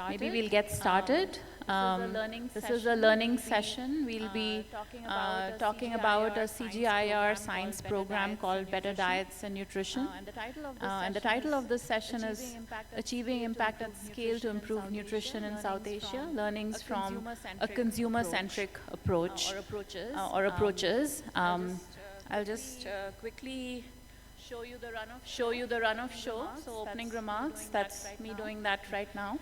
Maybe we'll get started. This is a learning session. We'll be talking about a CGIAR science program called Better Diets and Nutrition. And the title of this session is Achieving Impact at Scale to Improve Nutrition in South Asia, Learnings from a Consumer-Centric Approach or Approaches. I'll just quickly show you the run of show. So opening remarks, that's me doing that right now.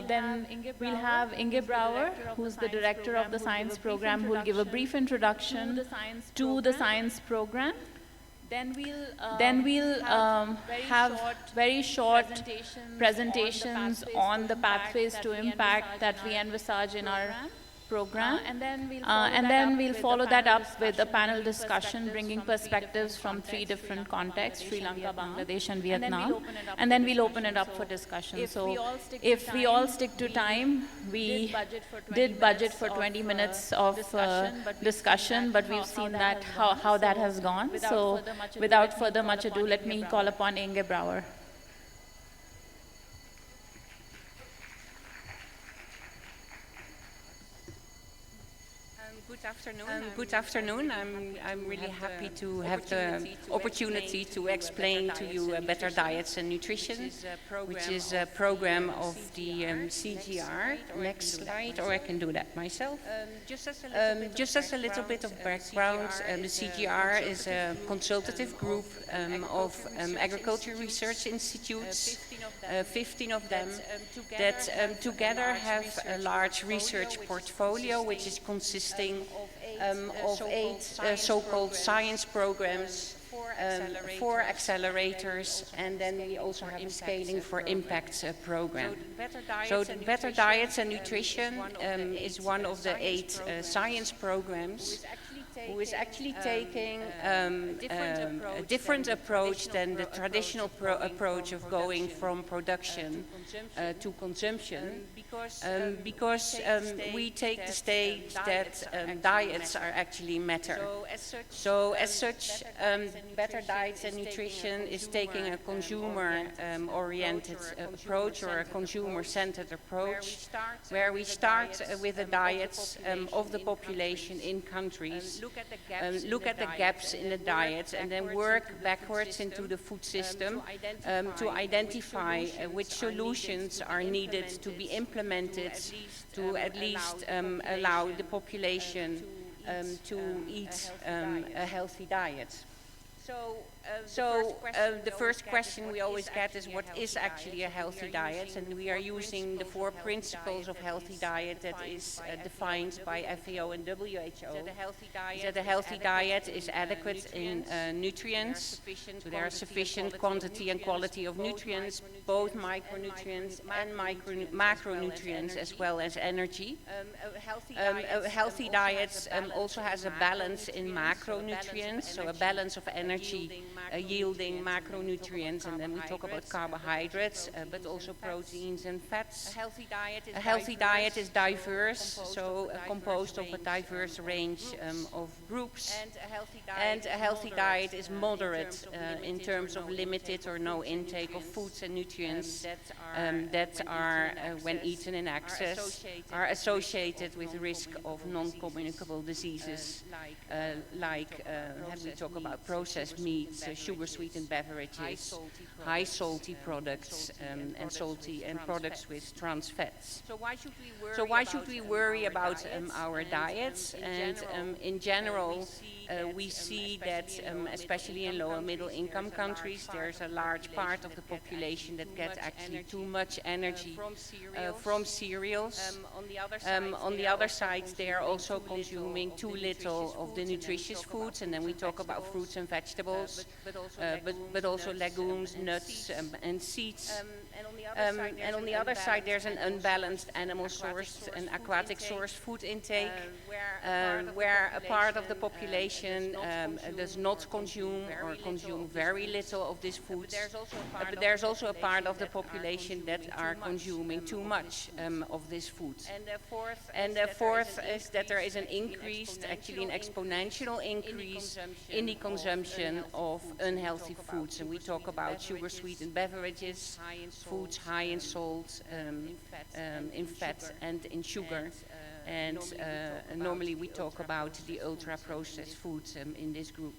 Then we'll have Inge Brouwer, who's the director of the science program, who will give a brief introduction to the science program. Then we'll have very short presentations on the pathways to impact that we envisage in our program, and then we'll follow that up with a panel discussion bringing perspectives from 3 different contexts: Sri Lanka, Bangladesh and Vietnam, and then we'll open it up for discussion. So if we all stick to time, we did budget for 20 minutes of discussion, but we've seen that how that has gone. So without further much ado, let me call upon Inge Brouwer. Good afternoon. I'm really happy to have the opportunity to explain to you Better Diets and Nutrition, which is a program of the CGR. Next slide, or I can do that myself. Just as a little bit of background, the CGR is a consultative group of agriculture research institutes, 15 of them, that together have a large research portfolio, which is consisting of 8 so-called science programs, 4 accelerators, and then we also have a Scaling for Impact program. So Better Diets and Nutrition is one of the 8 science programs who is actually taking a different approach than the traditional approach of going from production to consumption, because we take the stage that diets are actually matter. So as such, Better Diets and Nutrition is taking a consumer-oriented approach, or a consumer-centered approach, where we start with the diets of the population in countries, look at the gaps in the diet, and then work backwards into the food system to identify which solutions are needed to be implemented to at least allow the population to eat a healthy diet. So the first question we always get is, what is actually a healthy diet? And we are using the 4 principles of healthy diet that is defined by FAO and WHO. That a healthy diet is adequate in nutrients, so there are sufficient quantity and quality of nutrients, both micronutrients and macronutrients, as well as energy. A healthy diet also has a balance in macronutrients, so a balance of energy yielding macronutrients, and then we talk about carbohydrates, but also proteins and fats. A healthy diet is diverse, so composed of a diverse range of groups. And a healthy diet is moderate in terms of limited or no intake of foods and nutrients that are, when eaten in excess, are associated with risk of non-communicable diseases, like we talk about processed meats, sugar-sweetened beverages, high salty products, and products with trans fats. So why should we worry about our diets? And in general, we see that, especially in low and middle income countries, there's a large part of the population that gets actually too much energy from cereals. On the other side, they are also consuming too little of the nutritious foods, and then we talk about fruits and vegetables, but also legumes, nuts, and seeds. And on the other side, there's an unbalanced animal source and aquatic source food intake, where a part of the population does not consume or consume very little of this food. But there's also a part of the population that are consuming too much of this food. And the fourth is that there is an increased, actually an exponential increase in the consumption of unhealthy foods. And we talk about sugar-sweetened beverages, foods high in salt, in fat and in sugar. And normally we talk about the ultra-processed foods in this group.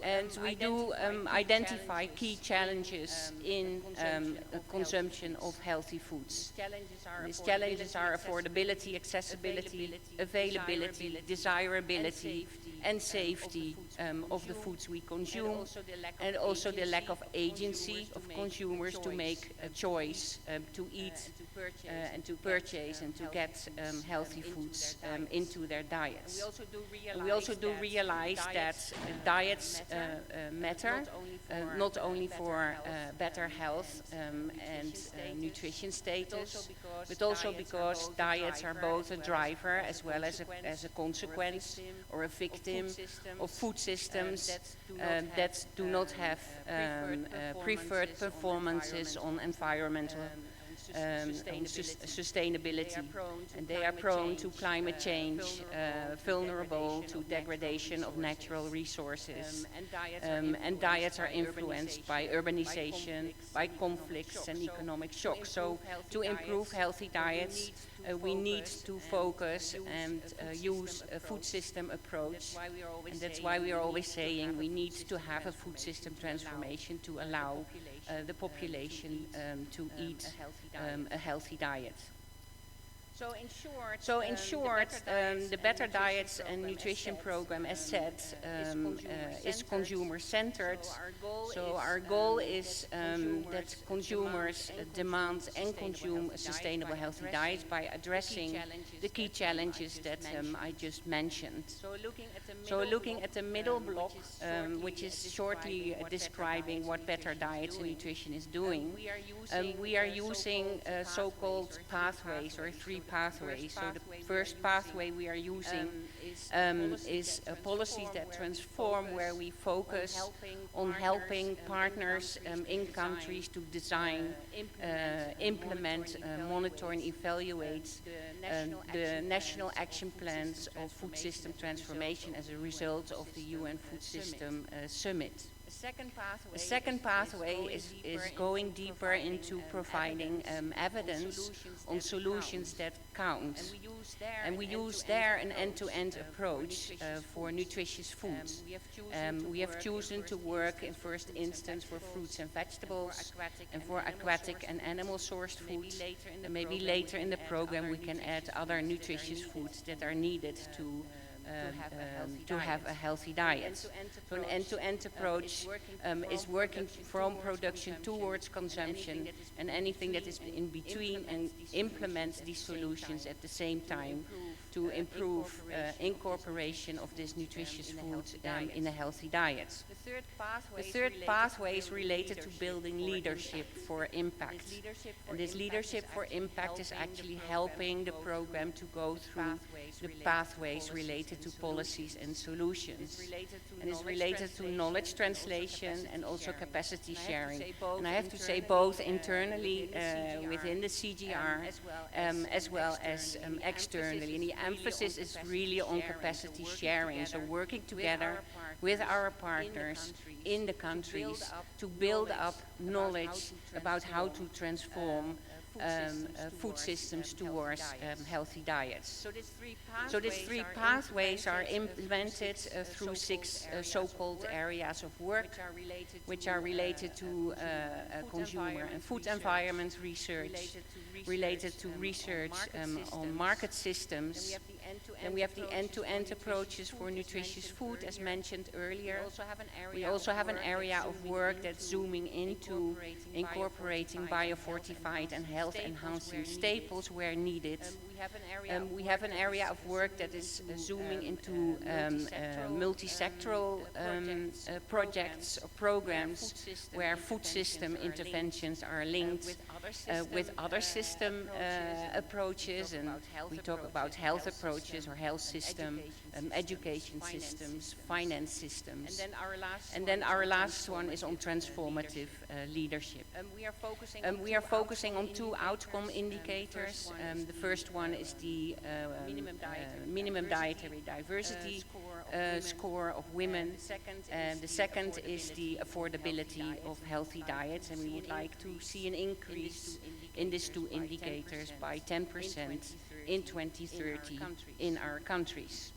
And we do identify key challenges in consumption of healthy foods. These challenges are affordability, accessibility, availability, desirability, and safety of the foods we consume, and also the lack of agency of consumers to make a choice to eat and to purchase and to get healthy foods into their diets. We also do realize that diets matter, not only for better health and nutrition status, but also because diets are both a driver as well as a consequence or a victim of food systems that do not have preferred performances on environmental sustainability, and they are prone to climate change, vulnerable to degradation of natural resources, and diets are influenced by urbanization, by conflicts and economic shocks. So to improve healthy diets, we need to focus and use a food system approach, and that's why we are always saying we need to have a food system transformation to allow the population to eat a healthy diet. So in short, the Better Diets and Nutrition Program, as said, is consumer-centered. So our goal is that consumers demand and consume a sustainable, healthy diet by addressing the key challenges that I just mentioned. So looking at the middle block, which is shortly describing what Better Diets and Nutrition is doing, we are using so-called pathways, or three pathways. So the first pathway we are using is policies that transform, where we focus on helping partners in countries to design, implement, monitor and evaluate the national action plans of food system transformation as a result of the UN Food System Summit. The second pathway is going deeper into providing evidence on solutions that count. And we use there an end-to-end approach for nutritious food. We have chosen to work in first instance for fruits and vegetables, and for aquatic and animal-sourced food. And maybe later in the program we can add other nutritious foods that are needed to have a healthy diet. So an end-to-end approach is working from production towards consumption, and anything that is in between, and implements these solutions at the same time to improve incorporation of this nutritious food in a healthy diet. The third pathway is related to building leadership for impact. And this leadership for impact is actually helping the program to go through the pathways related to policies and solutions. And is related to knowledge translation and also capacity sharing. And I have to say both internally within the CGR as well as externally. And the emphasis is really on capacity sharing. So working together with our partners in the countries to build up knowledge about how to transform food systems towards healthy diets. So these three pathways are implemented through 6 so-called areas of work, which are related to consumer and food environment research, related to research on market systems. And we have the end-to-end approaches for nutritious food, as mentioned earlier. We also have an area of work that's zooming into incorporating biofortified and health-enhancing staples where needed. We have an area of work that is zooming into multi-sectoral projects or programs where food system interventions are linked with other system approaches, and we talk about health approaches or health system, education systems, finance systems. And then our last one is on transformative leadership. We are focusing on two outcome indicators. The first one is the minimum dietary diversity score of women. The second is the affordability of healthy diets, and we would like to see an increase in these two indicators by 10% in 2030 in our countries.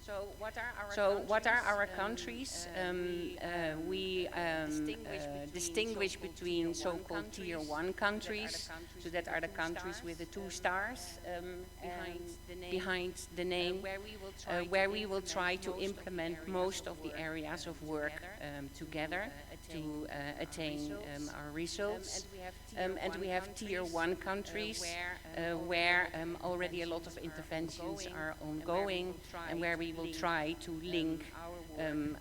So what are our countries? We distinguish between so-called Tier 1 countries, so that are the countries with the 2 stars behind the name, where we will try to implement most of the areas of work together to attain our results. And we have Tier 1 countries where already a lot of interventions are ongoing, and where we will try to link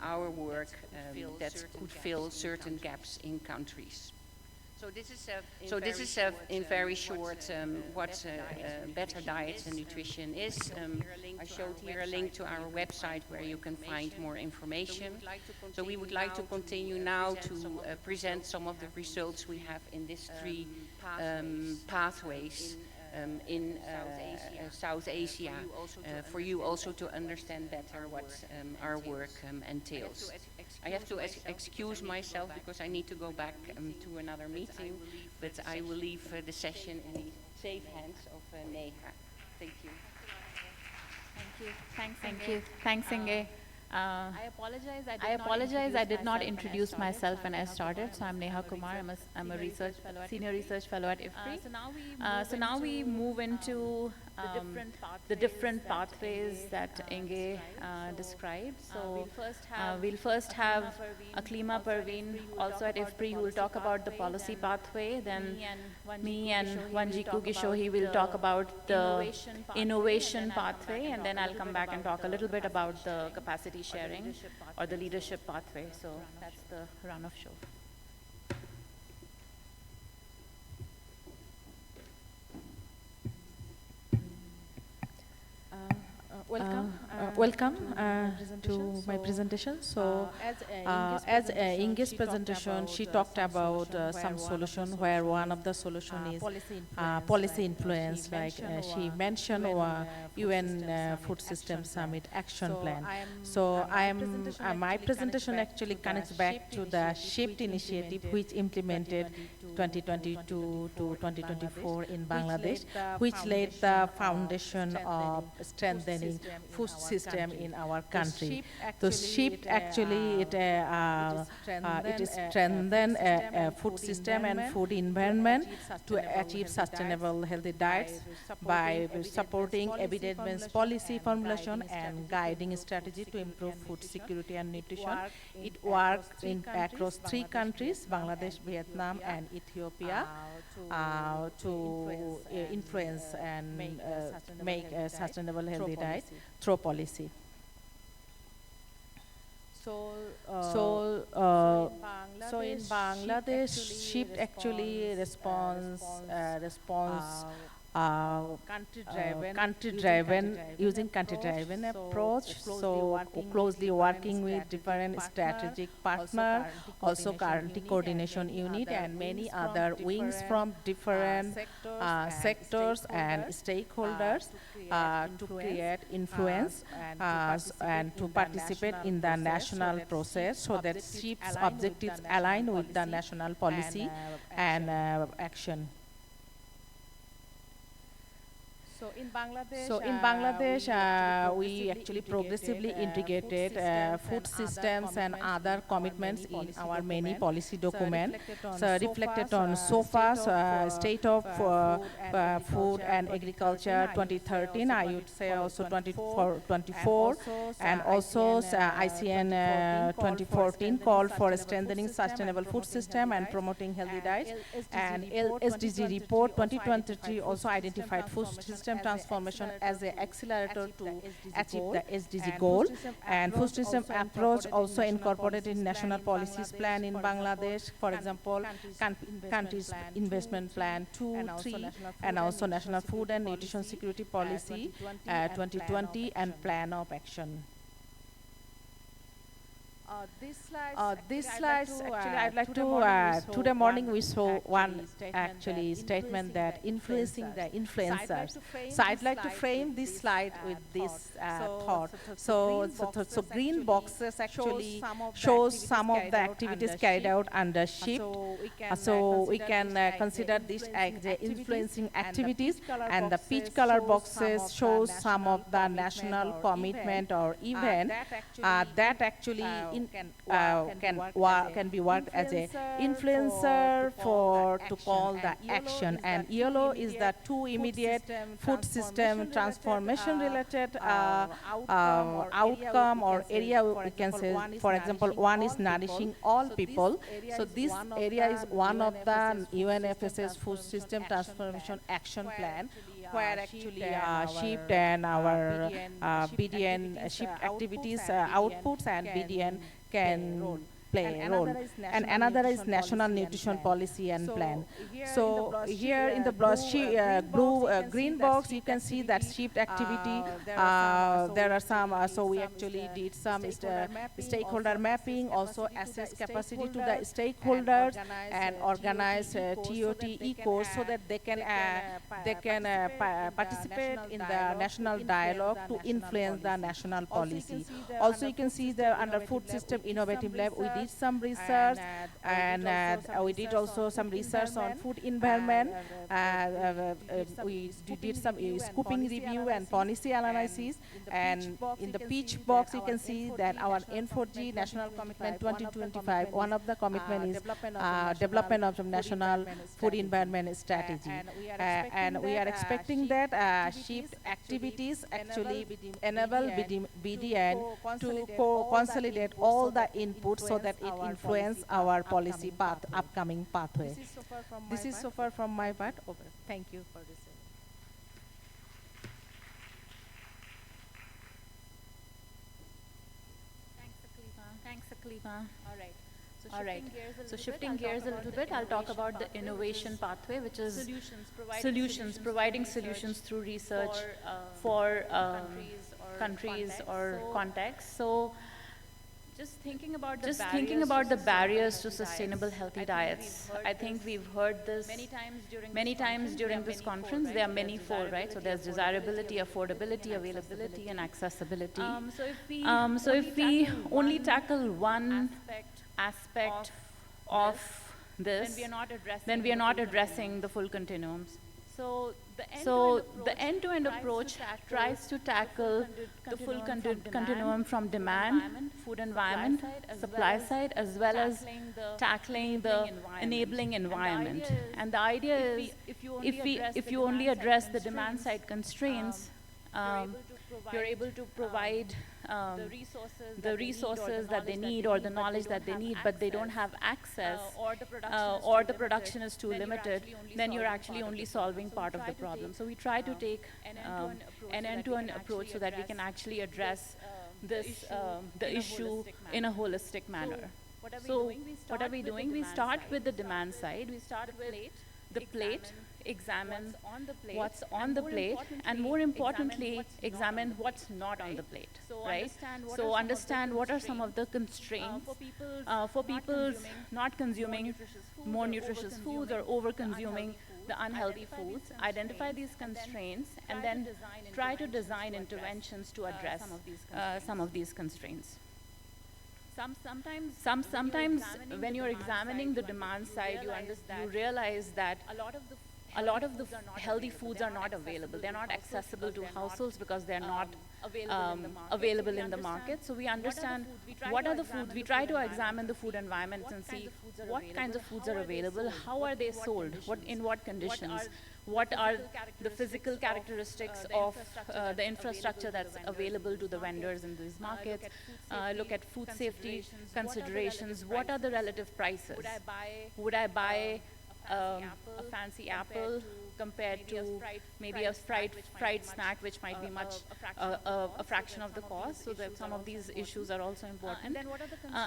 our work that could fill certain gaps in countries. So this is in very short what better diets and nutrition is. I showed here a link to our website where you can find more information. So we would like to continue now to present some of the results we have in these 3 pathways in South Asia, for you also to understand better what our work entails. I have to excuse myself because I need to go back to another meeting, but I will leave the session in the safe hands of Neha. Thank you. Thank you. Thanks, Inge. I apologize. I did not introduce myself when I started. So I'm Neha Kumar. I'm a senior research fellow at IFPRI. So now we move into the different pathways that Inge described. So we'll first have Aklima Parveen, also at IFPRI, who will talk about the policy pathway. Then me and Wanjiku Gishohi will talk about the innovation pathway, and then I'll come back and talk a little bit about the capacity sharing or the leadership pathway. So that's the run of show. Welcome to my presentation. So, as Inge's presentation, she talked about some solution where one of the solution is policy influence, like she mentioned UN Food System Summit Action Plan. So, my presentation actually connects back to the SHIFT initiative, which implemented 2022 to 2024 in Bangladesh, which laid the foundation of strengthening food system in our country. So SHIFT actually it strengthen food system and food environment to achieve sustainable healthy diets by supporting evidence-based policy formulation and guiding strategy to improve food security and nutrition. It works across 3 countries, Bangladesh, Vietnam, and Ethiopia, to influence and make a sustainable healthy diet through policy. So in Bangladesh, SHIFT actually responds country-driven, using country-driven approach, so closely working with different strategic partners, also currently coordination unit and many other wings from different sectors and stakeholders to create influence and to participate in the national process, so that SHIFT's objectives align with the national policy and action. So in Bangladesh, we actually progressively integrated food systems and other commitments in our many policy documents. So reflected on SOFA's State of Food and Agriculture 2013, I would say also 24, and also ICN 2014 called for strengthening sustainable food system and promoting healthy diets. And SDG report 2023 also identified food system system transformation as an accelerator to achieve the SDG goal. And food system approach also incorporated in national policies plan in Bangladesh, for example, country's investment plan 2, 3, and also national food and nutrition security policy 2020 and plan of action. These slides, actually, I'd like to, today morning we saw one actually statement that influencing the influencers. So I'd like to frame this slide with this thought. So green boxes actually shows some of the activities carried out under SHIFT. So we can consider this as the influencing activities, and the peach color boxes shows some of the national commitment or event that actually can be worked as a influencer to call the action, and yellow is the two immediate food system transformation related outcome or area we can say. For example, one is nourishing all people. So this area is one of the UNFSS food system transformation action plan, where actually SHIFT and our BDN SHIFT activities outputs and BDN can play a role. And another is national nutrition policy and plan. So here in the green box, you can see that SHIFT activity. There are some, so we actually did some stakeholder mapping, also assess capacity to the stakeholders, and organize TOT e-course so that they can participate in the national dialogue to influence the national policy. Also, you can see the under food system innovative lab, we did some research, and we did also some research on food environment. We did some scoping review and policy analysis. And in the peach box, you can see that our N4G National Commitment 2025, one of the commitment is development of national food environment strategy. And we are expecting that SHIFT activities actually enable BDN to consolidate all the inputs so that it influence our policy path, upcoming pathway. This is so far from my part. Over. Thank you for this. Thanks, Akliva. All right. So shifting gears a little bit, I'll talk about the innovation pathway, which is providing solutions through research for countries or contexts. So just thinking about the barriers to sustainable healthy diets. I think we've heard this many times during this conference. There are many four, right? So there's desirability, affordability, availability, and accessibility. So if we only tackle one aspect of this, then we are not addressing the full continuums. So the end-to-end approach tries to tackle the full continuum from demand, food environment, supply side, as well as tackling the enabling environment. And the idea is, if you only address the demand side constraints, you're able to provide the resources that they need or the knowledge that they need, but they don't have access, or the production is too limited, then you're actually only solving part of the problem. So we try to take an end-to-end approach so that we can actually address this the issue in a holistic manner. So what are we doing? We start with the demand side. We start with the plate, examine what's on the plate, and more importantly, examine what's not on the plate, right? So understand what are some of the constraints for people not consuming more nutritious foods or over-consuming the unhealthy foods. Identify these constraints and then try to design interventions to address some of these constraints. Sometimes when you're examining the demand side, you realize that a lot of the healthy foods are not available. They're not accessible to households because they're not available in the market. So we understand what are the foods. We try to examine the food environment and see what kinds of foods are available, how are they sold, in what conditions, what are the physical characteristics of the infrastructure that's available to the vendors in these markets, look at food safety considerations, what are the relative prices. Would I buy a fancy apple compared to maybe a fried snack, which might be much a fraction of the cost. So that some of these issues are also important.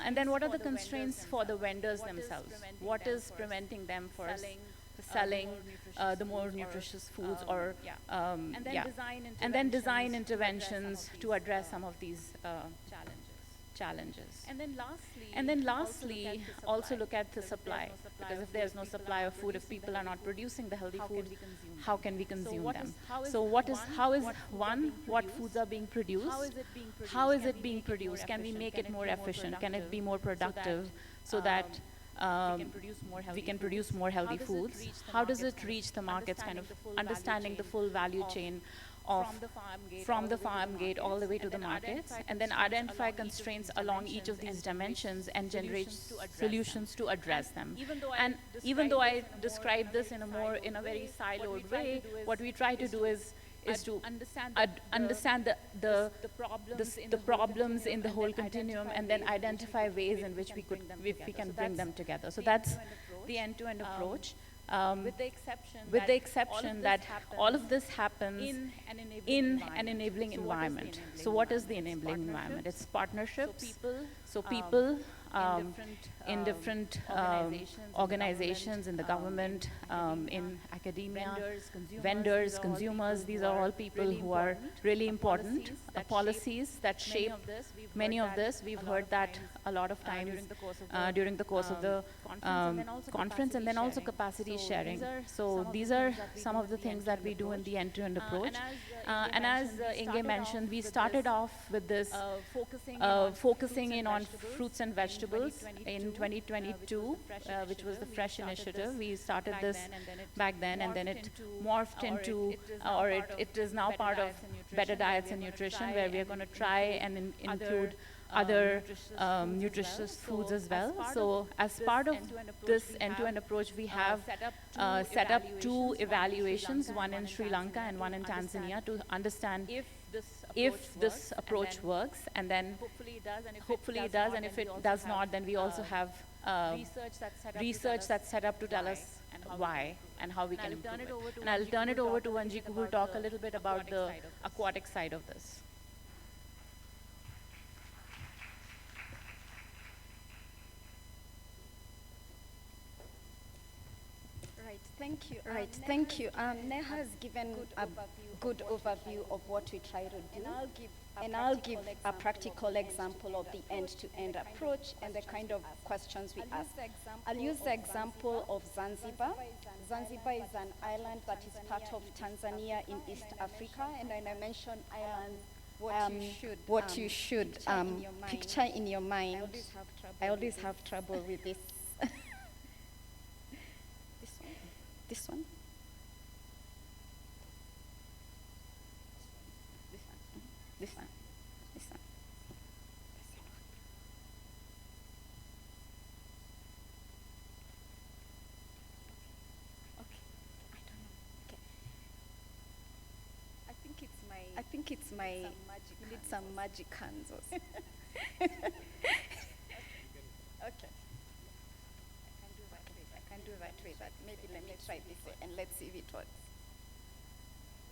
And then what are the constraints for the vendors themselves? What is preventing them for selling the more nutritious foods, or and then design interventions to address some of these challenges. And then lastly, also look at the supply, because if there's no supply of food, if people are not producing the healthy food, how can we consume them? So what foods are being produced? How is it being produced? Can we make it more efficient? Can it be more productive so that we can produce more healthy foods? How does it reach the markets? Kind of understanding the full value chain from the farm gate all the way to the markets, and then identify constraints along each of these dimensions and generate solutions to address them. And even though I describe this in a very siloed way, what we try to do is to understand the problems in the whole continuum, and then identify ways in which we can bring them together. So that's the end-to-end approach. With the exception that all of this happens in an enabling environment. So what is the enabling environment? It's partnerships. So people in different organizations, in the government, in academia, vendors, consumers. These are all people who are really important. Policies that shape many of this. We've heard that a lot of times during the course of the conference, and then also capacity sharing. So these are some of the things that we do in the end-to-end approach. And as Inge mentioned, we started off with this focusing in on fruits and vegetables in 2022, which was the FRESH initiative. We started this back then, and then it morphed into, or it is now part of Better Diets and Nutrition, where we are going to try and include other nutritious foods as well. So as part of this end-to-end approach, we have set up 2 evaluations, one in Sri Lanka and one in Tanzania, to understand if this approach works, and then hopefully it does, and if it does not, then we also have research that's set up to tell us why and how we can improve it. And I'll turn it over to Vanji, who will talk a little bit about the aquatic side of this. Thank you. Neha has given a good overview of what we try to do. And I'll give a practical example of the end-to-end approach and the kind of questions we ask. I'll use the example of Zanzibar. Zanzibar is an island that is part of Tanzania in East Africa, and when I mention islands, what you should picture in your mind. I always have trouble with this. This one? This one. Okay. I don't know. Okay. I think it's my. You need some magic hands also. Okay. I can do that way, but maybe let me try this way and let's see if it works.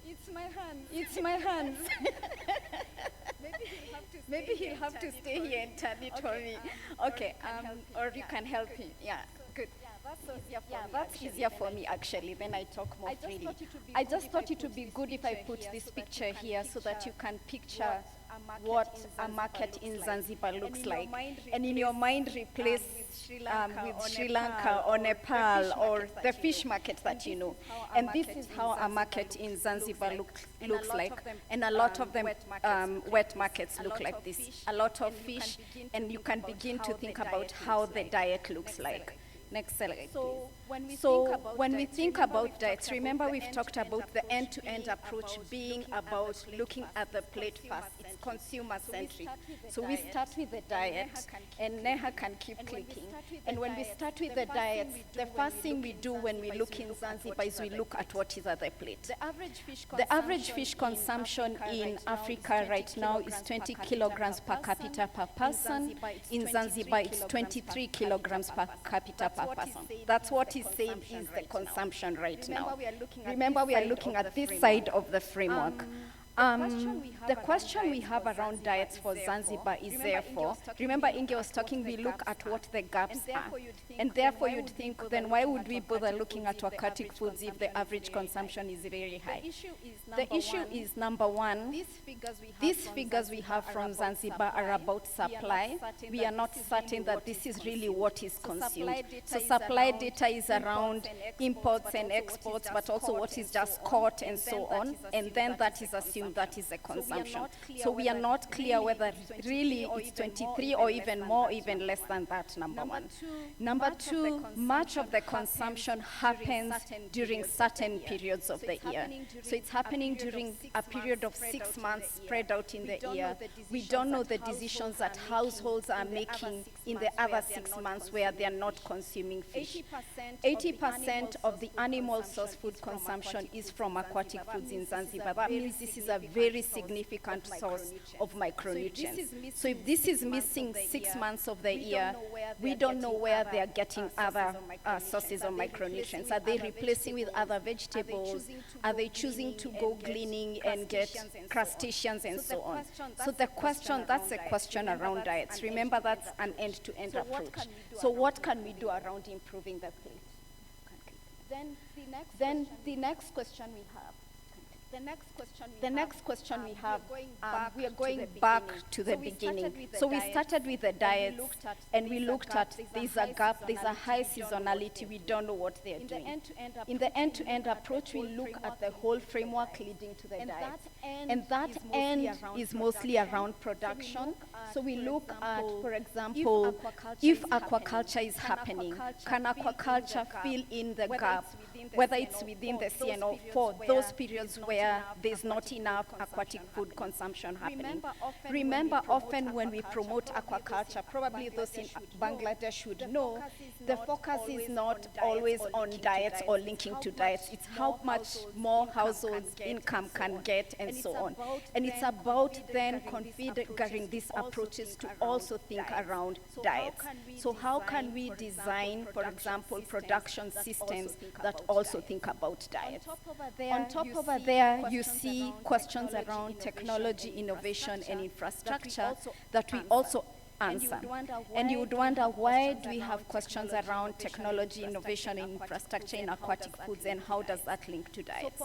It's my hands. Maybe he'll have to stay here and turn it for me. Okay, or you can help him. Yeah, good. That's easier for me actually. Then I talk more freely. I just thought it would be good if I put this picture here so that you can picture what a market in Zanzibar looks like. And in your mind replace with Sri Lanka or Nepal or the fish market that you know. And this is how a market in Zanzibar looks like. And a lot of them wet markets look like this. A lot of fish, and you can begin to think about how the diet looks like. Next slide, please. So when we think about diets, remember we've talked about the end-to-end approach being about looking at the plate first. It's consumer-centric. So we start with the diet, and Neha can keep clicking. And when we start with the diet, the first thing we do when we look in Zanzibar is we look at what is at the plate. The average fish consumption in Africa right now is 20 kilograms per capita per person. In Zanzibar, it's 23 kilograms per capita per person. That's what is he's saying is the consumption right now. Remember, we are looking at this side of the framework. The question we have around diets for Zanzibar is therefore, remember Inge was talking, we look at what the gaps are. And therefore you'd think, then why would we bother looking at aquatic foods if the average consumption is very high? The issue is, number one, these figures we have from Zanzibar are about supply. We are not certain that this is really what is consumed. So supply data is around imports and exports, but also what is just caught and so on. And then that is assumed that is the consumption. So we are not clear whether really it's 23 or even more, even less than that, number one. Number two, much of the consumption happens during certain periods of the year. So it's happening during a period of 6 months spread out in the year. We don't know the decisions that households are making in the other 6 months where they are not consuming fish. 80% of the animal source food consumption is from aquatic foods in Zanzibar. That means this is a very significant source of micronutrients. So if this is missing 6 months of the year, we don't know where they are getting other sources of micronutrients. Are they replacing with other vegetables? Are they choosing to go gleaning and get crustaceans and so on? So the question, that's a question around diets. Remember, that's an end-to-end approach. So what can we do around improving the plate? Then the next question we have, we are going back to the beginning. So we started with the diets, and we looked at there's a gap, there's a high seasonality, we don't know what they're doing. In the end-to-end approach, we look at the whole framework leading to the diets. And that end is mostly around production. So we look at, for example, if aquaculture is happening, can aquaculture fill in the gap, whether it's within the CNO for those periods where there's not enough aquatic food consumption happening. Remember, often when we promote aquaculture, probably those in Bangladesh should know, the focus is not always on diets or linking to diets. It's how much more households' income can get and so on. And it's about then configuring these approaches to also think around diets. So how can we design, for example, production systems that also think about diets? On top over there, you see questions around technology, innovation, and infrastructure that we also answer. And you would wonder, why do we have questions around technology, innovation, and infrastructure in aquatic foods, and how does that link to diets?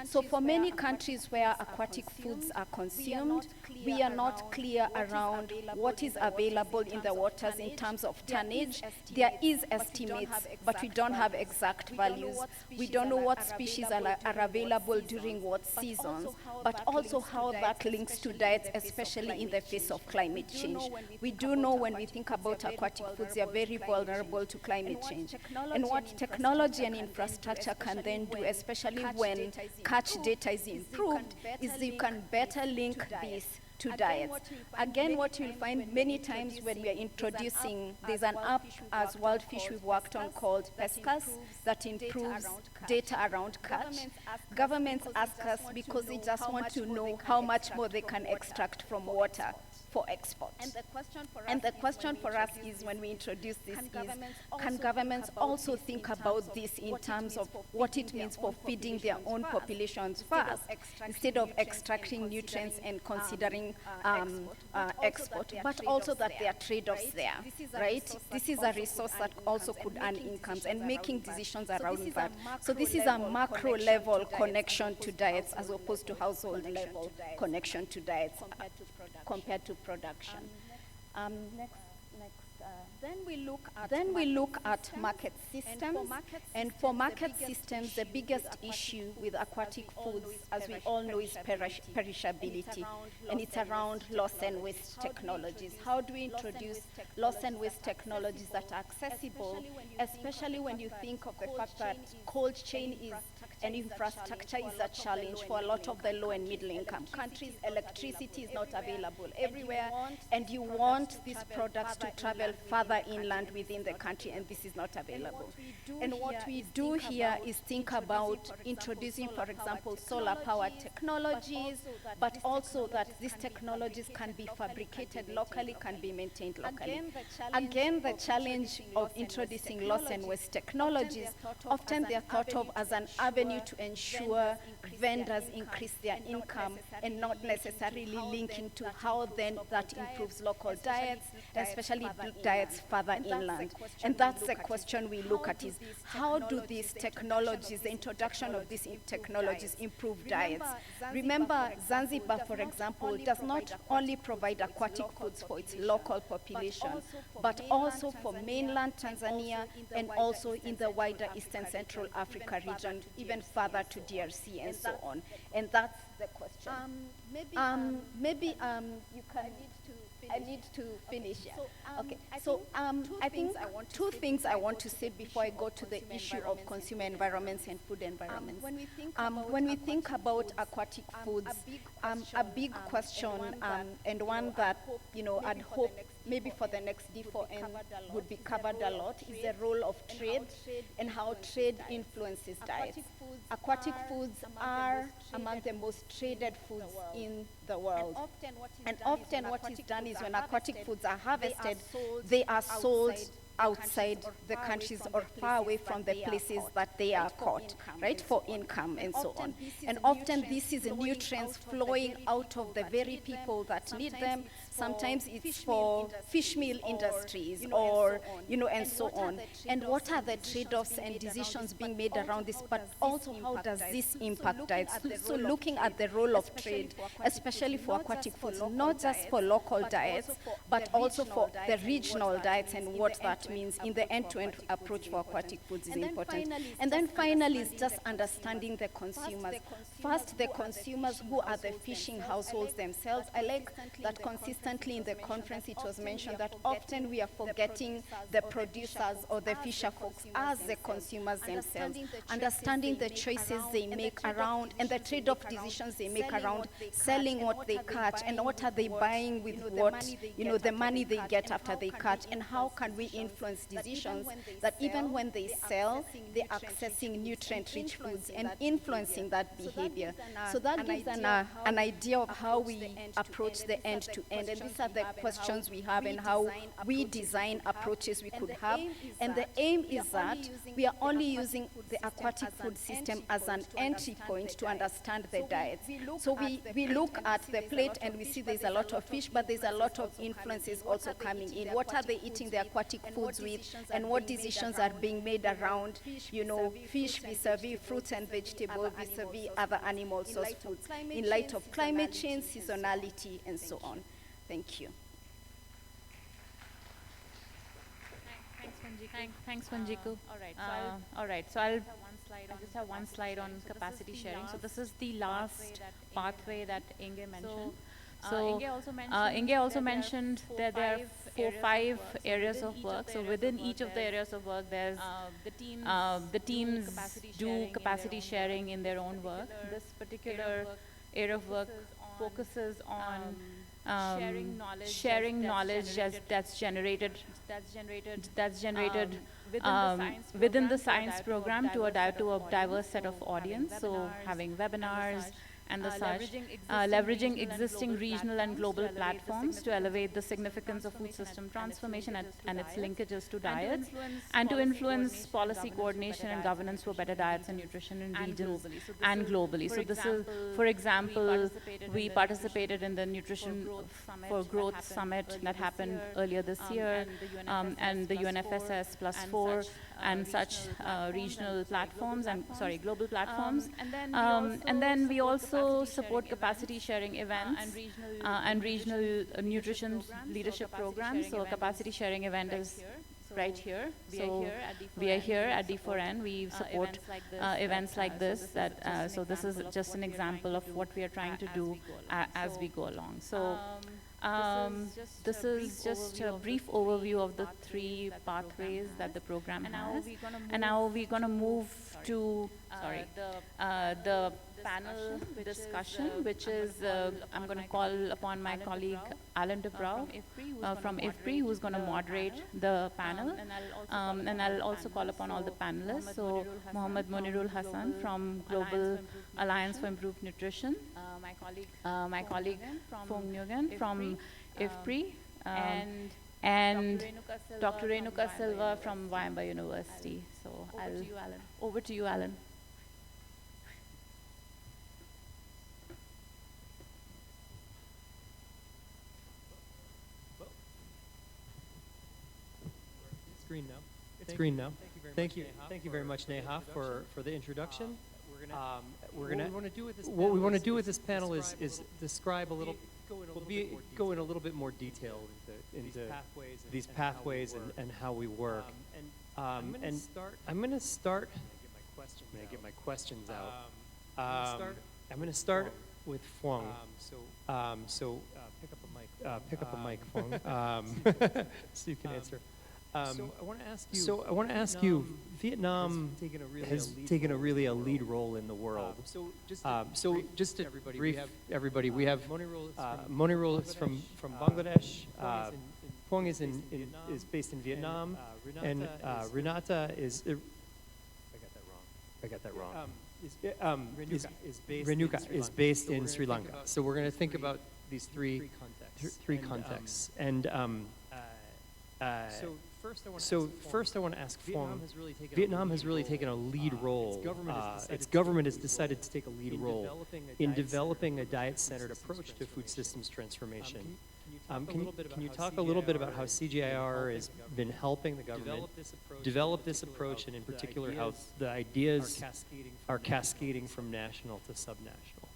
So for many countries where aquatic foods are consumed, we are not clear around what is available in the waters in terms of tonnage. There is estimates, but we don't have exact values. We don't know what species are available during what seasons, but also how that links to diets, especially in the face of climate change. We do know when we think about aquatic foods, they are very vulnerable to climate change. And what technology and infrastructure can then do, especially when catch data is improved, is you can better link this to diets. Again, what you'll find many times when we are introducing, there's an app as World Fish we've worked on called Pescas that improves data around catch. Governments ask us because they just want to know how much more they can extract from water for export. And the question for us is, when we introduce this, is can governments also think about this in terms of what it means for feeding their own populations first, instead of extracting nutrients and considering export, but also that there are trade-offs there, right? This is a resource that also could earn incomes, and making decisions around that. So this is a macro level connection to diets as opposed to household level connection to diets compared to production. Then we look at market systems. And for market systems, the biggest issue with aquatic foods, as we all know, is perishability. And it's around loss and waste technologies. How do we introduce loss and waste technologies that are accessible, especially when you think of the fact that cold chain is and infrastructure is a challenge for a lot of the low and middle income countries. Electricity is not available everywhere, and you want these products to travel further inland within the country, and this is not available. And what we do here is think about introducing, for example, solar power technologies, but also that these technologies can be fabricated locally, can be maintained locally. Again, the challenge of introducing loss and waste technologies, often they are thought of as an avenue to ensure vendors increase their income, and not necessarily linking to how then that improves local diets, especially diets further inland. And that's the question we look at, is how do these technologies, the introduction of these technologies, improve diets? Remember, Zanzibar, for example, does not only provide aquatic foods for its local population, but also for mainland Tanzania and also in the wider Eastern Central Africa region, even further to DRC and so on. And that's the question. Maybe you can. I need to finish. Yeah. Okay. So I think two things I want to say before I go to the issue of consumer environments and food environments. When we think about aquatic foods, a big question and one that I'd hope maybe for the next D4N would be covered a lot is the role of trade and how trade influences diets. Aquatic foods are among the most traded foods in the world. And often what is done is when aquatic foods are harvested, they are sold outside the countries or far away from the places that they are caught, right, for income and so on. And often this is nutrients flowing out of the very people that need them. Sometimes it's for fish meal industries or, and so on. And what are the trade-offs and decisions being made around this, but also how does this impact diets? So looking at the role of trade, especially for aquatic foods, not just for local diets, but also for the regional diets, and what that means in the end-to-end approach for aquatic foods is important. And then finally is just understanding the consumers. First, the consumers who are the fishing households themselves. I like that consistently in the conference it was mentioned that often we are forgetting the producers or the fisher folks as the consumers themselves. Understanding the choices they make around and the trade-off decisions they make around selling what they catch, and what are they buying with what, the money they get after they catch, and how can we influence decisions that even when they sell, they're accessing nutrient-rich foods and influencing that behavior. So that gives an idea of how we approach the end-to-end, and these are the questions we have and how we design approaches we could have. And the aim is that we are only using the aquatic food system as an entry point to understand the diets. So we look at the plate and we see there's a lot of fish, but there's a lot of influences also coming in. What are they eating the aquatic foods with, and what decisions are being made around, fish vis-a-vis fruits and vegetables vis-a-vis other animal source foods in light of climate change, seasonality, and so on. Thank you. Thanks, Vanjiku. All right, so I just have one slide on capacity sharing. So this is the last pathway that Inge mentioned. So Inge also mentioned that there are 5 areas of work. So within each of the areas of work, there's the teams do capacity sharing in their own work. This particular area of work focuses on sharing knowledge that's generated within the science program to a diverse set of audience. So having webinars and the such, leveraging existing regional and global platforms to elevate the significance of food system transformation and its linkages to diets, and to influence policy coordination and governance for better diets and nutrition in regions and globally. So this is, for example, we participated in the Nutrition for Growth Summit that happened earlier this year, and the UNFSS +4 and such regional platforms and global platforms. And then we also support capacity sharing events and regional nutrition leadership programs. So a capacity sharing event is right here. We are here at D4N. We support events like this. So this is just an example of what we are trying to do as we go along. So this is just a brief overview of the 3 pathways that the program has. And now we're going to move to the panel discussion, which is I'm going to call upon my colleague Alan DeBrow from IFPRI, who's going to moderate the panel. And I'll also call upon all the panelists. So Mohammad Monirul Hassan from Global Alliance for Improved Nutrition, my colleague Fong Nguyen from IFPRI, and Dr. Renuka Silva from Waiamba University. So over to you, Alan. Green now. It's green now. Thank you very much, Neha, for the introduction. What we want to do with this panel is describe a little, go in a little bit more detail into these pathways and how we work. I'm going to start. I'm going to get my questions out. I'm going to start with Fong. So pick up a mic, Fong, so you can answer. So I want to ask you, Vietnam has taken a really lead role in the world. So just to brief everybody, we have Monirul is from Bangladesh, Phuong is based in Vietnam, and Renata is I got that wrong. Renuka is based in Sri Lanka. So we're going to think about these three contexts. And so first I want to ask Phuong, Vietnam has really taken a lead role. Its government has decided to take a lead role in developing a diet-centered approach to food systems transformation. Can you talk a little bit about how CGIAR has been helping the government develop this approach, and in particular how the ideas are cascading from national to subnational?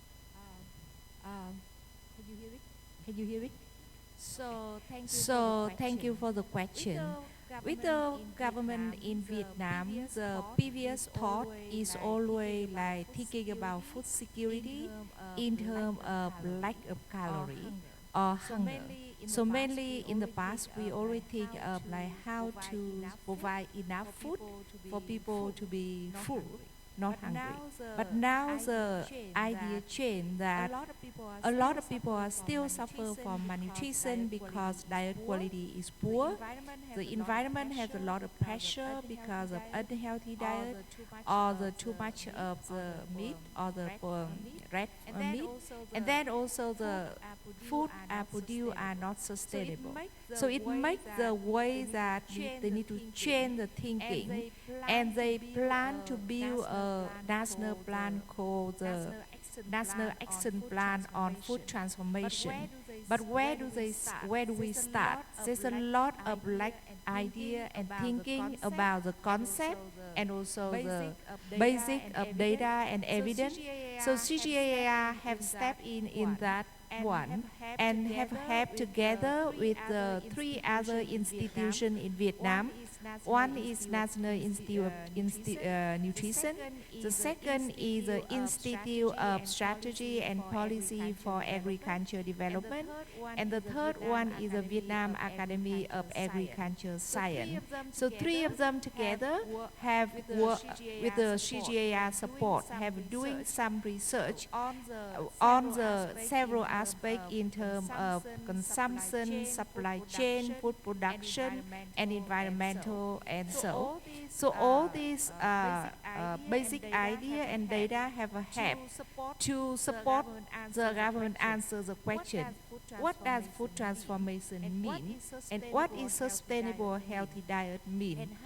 Can you hear it? So thank you for the question. With the government in Vietnam, the previous thought is always like thinking about food security in terms of lack of calorie or hunger. So mainly in the past, we always think of like how to provide enough food for people to be full, not hungry. But now the idea changed that a lot of people are still suffer from malnutrition because diet quality is poor. The environment has a lot of pressure because of unhealthy diet or the too much of the meat or the red meat. And then also the food produced are not sustainable. So it makes the way that they need to change the thinking, and they plan to build a national plan called the National Action Plan on Food Transformation. But where do we start? There's a lot of idea and thinking about the concept and also the basic of data and evidence. So CGIAR have stepped in that one and have helped together with the 3 other institutions in Vietnam. One is National Institute of Nutrition. The second is the Institute of Strategy and Policy for Agriculture Development. And the third one is the Vietnam Academy of Agriculture Science. So 3 of them together have worked with the CGIAR support, have doing some research on the several aspects in terms of consumption, supply chain, food production, and environmental and so. So all these basic idea and data have helped to support the government answer the question, what does food transformation mean, and what is sustainable healthy diet mean,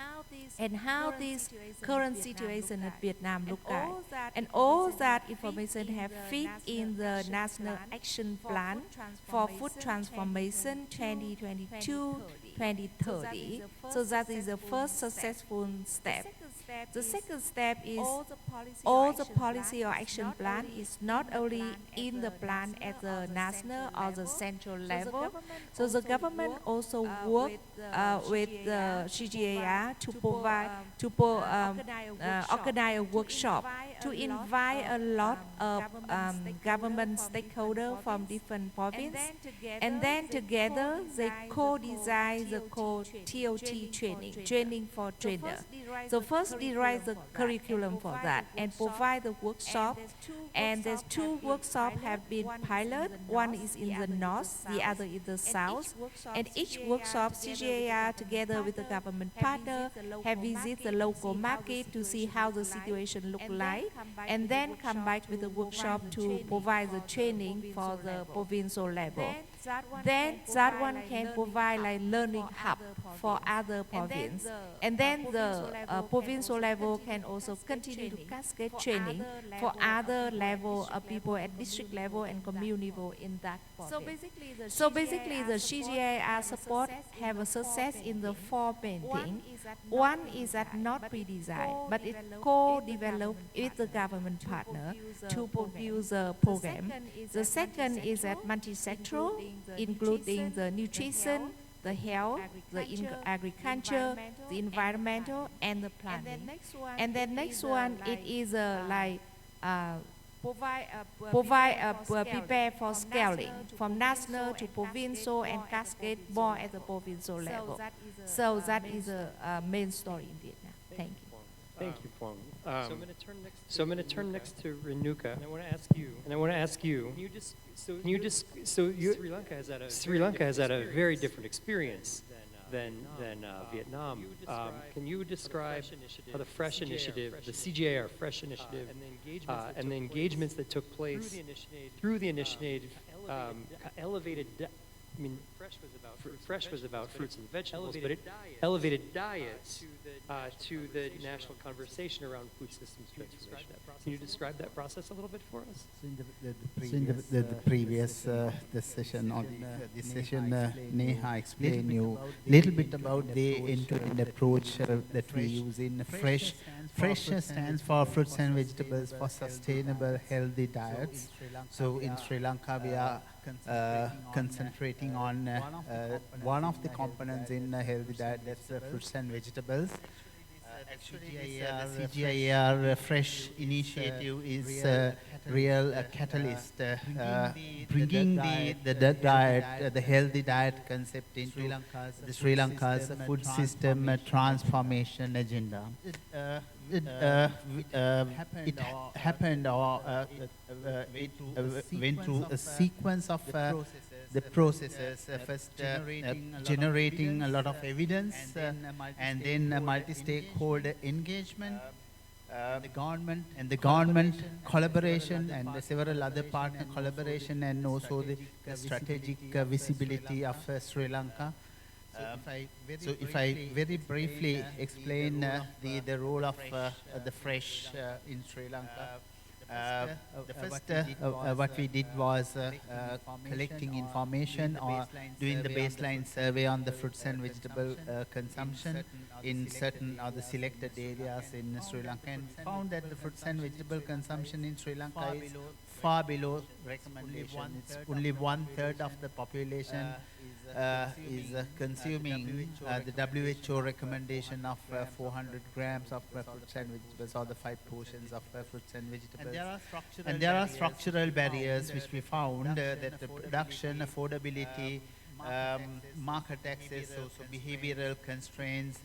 and how this current situation in Vietnam look like. And all that information have fit in the National Action Plan for Food Transformation 2022-2030. So that is the first successful step. The second step is all the policy or action plan is not only in the plan at the national or the central level. So the government also work with the CGIAR to provide, organize a workshop to invite a lot of government stakeholders from different provinces, and then together they co-design the TOT training for trainer. So first they write the curriculum for that and provide the workshop, and there's two workshops have been pilot. One is in the north, the other in the south, and each workshop CGIAR together with the government partner have visited the local market to see how the situation look like, and then come back with a workshop to provide the training for the provincial level. Then that one can provide like learning hub for other provinces, and then the provincial level can also continue to cascade training for other level of people at district level and community level in that province. So basically the CGIAR support have a success in the four main things. One is that not pre-designed, but it co-developed with the government partner to produce a program. The second is that multi-sectoral, including the nutrition, the health, the agriculture, the environmental, and the planning. And then next one, it is prepare for scaling from national to provincial and cascade more at the provincial level. So that is a main story in Vietnam. Thank you. Thank you, Phuong. So I'm going to turn next to Renuka, and I want to ask you. Sri Lanka has had a very different experience than Vietnam. Can you describe how the FRESH initiative, the CGIAR FRESH initiative, and the engagements that took place through the initiative elevated? I mean, FRESH was about fruits and vegetables, but it elevated diets to the national conversation around food systems transformation. Can you describe that process a little bit for us? So in the previous session, this session, Neha explained you a little bit about the end-to-end approach that we use in FRESH. FRESH stands for fruits and vegetables for sustainable, healthy diets. So in Sri Lanka, we are concentrating on one of the components in a healthy diet, that's fruits and vegetables. Actually, the CGIAR FRESH initiative is a real catalyst, bringing the diet, the healthy diet concept into the Sri Lanka's food system transformation agenda. It happened or it went through a sequence of the processes, first generating a lot of evidence, and then multi-stakeholder engagement, the government collaboration, and several other partner collaboration, and also the strategic visibility of Sri Lanka. So if I very briefly explain the role of the FRESH in Sri Lanka, the first what we did was collecting information or doing the baseline survey on the fruits and vegetable consumption in certain other selected areas in Sri Lanka, and found that the fruits and vegetable consumption in Sri Lanka is far below recommendation. It's only 1/3 of the population is consuming the WHO recommendation of 400 grams of fruits and vegetables, or the 5 portions of fruits and vegetables. And there are structural barriers which we found, that the production, affordability, market access, also behavioral constraints,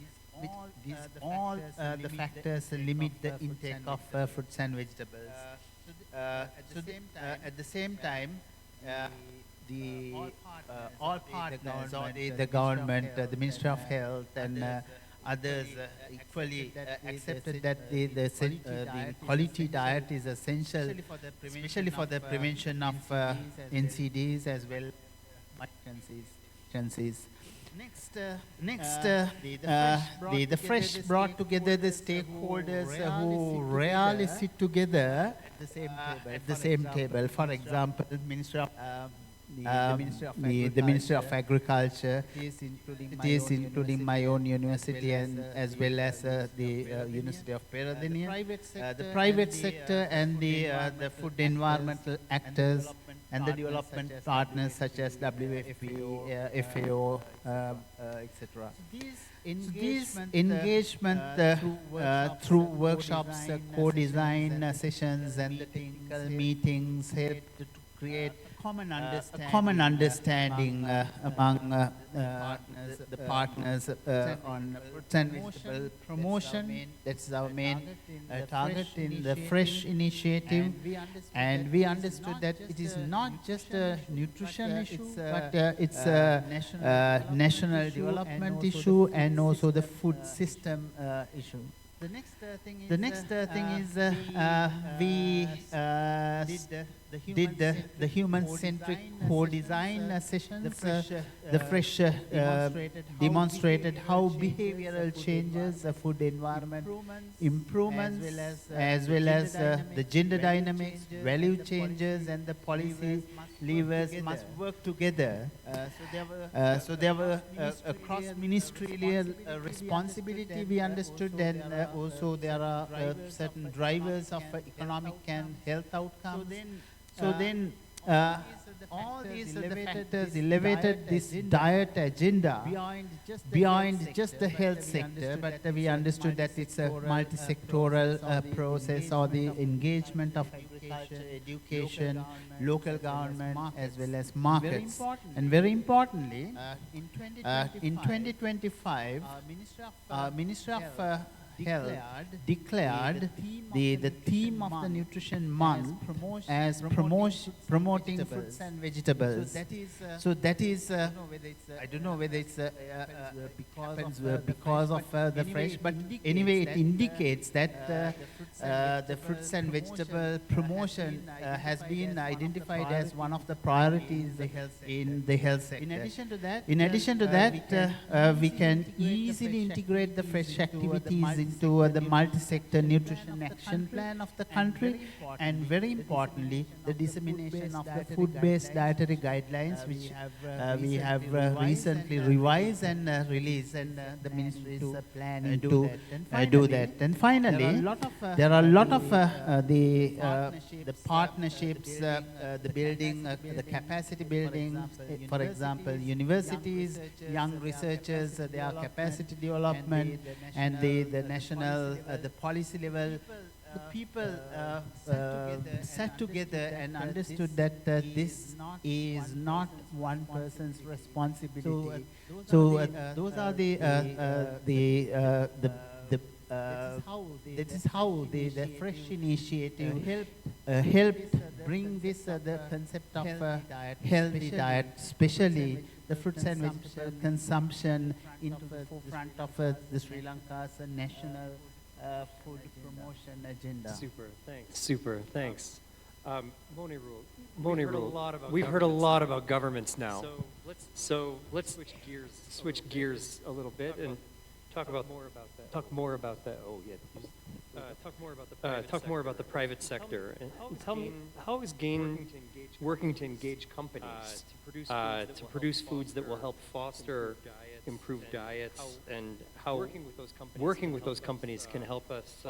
all the factors limit the intake of fruits and vegetables. At the same time, all partners, the government, the Ministry of Health, and others equally accepted that the quality diet is essential, especially for the prevention of NCDs as well as Next, the FRESH brought together the stakeholders who rarely sit together at the same table. For example, Ministry of the Ministry of Agriculture. It is including my own university and as well as the University of Peradeniya. The private sector and the food environmental actors and the development partners such as WFP, FAO, etc. These engagement through workshops, co-design sessions and the technical meetings help to create a common understanding among the partners on fruits and vegetable promotion. That's our main target in the FRESH initiative. And we understood that it is not just a nutrition issue, but it's a national development issue and also the food system issue. The next thing is we did the human-centric co-design sessions. The FRESH demonstrated how behavioral changes, food environment improvements, as well as the gender dynamics, value changes, and the policy levers must work together. So there were a cross-ministerial responsibility we understood, and also there are certain drivers of economic and health outcomes. So then all these are the factors elevated this diet agenda beyond just the health sector, but we understood that it's a multi-sectoral process, or the engagement of agriculture, education, local government, as well as markets. And very importantly, in 2025, Ministry of Health declared the theme of the Nutrition Month as promoting fruits and vegetables. So that is, I don't know whether it's because of the FRESH, but anyway it indicates that the fruits and vegetable promotion has been identified as one of the priorities in the health sector. In addition to that, we can easily integrate the FRESH activities into the multi-sector nutrition action plan of the country, and very importantly, the dissemination of the food-based dietary guidelines, which we have recently revised and released, and the ministry is planning to do that. And finally, there are a lot of the partnerships, the building, the capacity building, for example, universities, young researchers, their capacity development, and the national, the policy level. The people sat together and understood that this is not one person's responsibility. So those are that is how the FRESH initiative helped bring this the concept of healthy diet, especially the fruits and vegetable consumption, into the forefront of the Sri Lanka's national food promotion agenda. Super, thanks. Moniru, we've heard a lot about governments now. So let's switch gears a little bit and talk more about that. Oh yeah. Talk more about the private sector. And tell me, how is GAIN working to engage companies to produce foods that will help foster improved diets, and how working with those companies can help us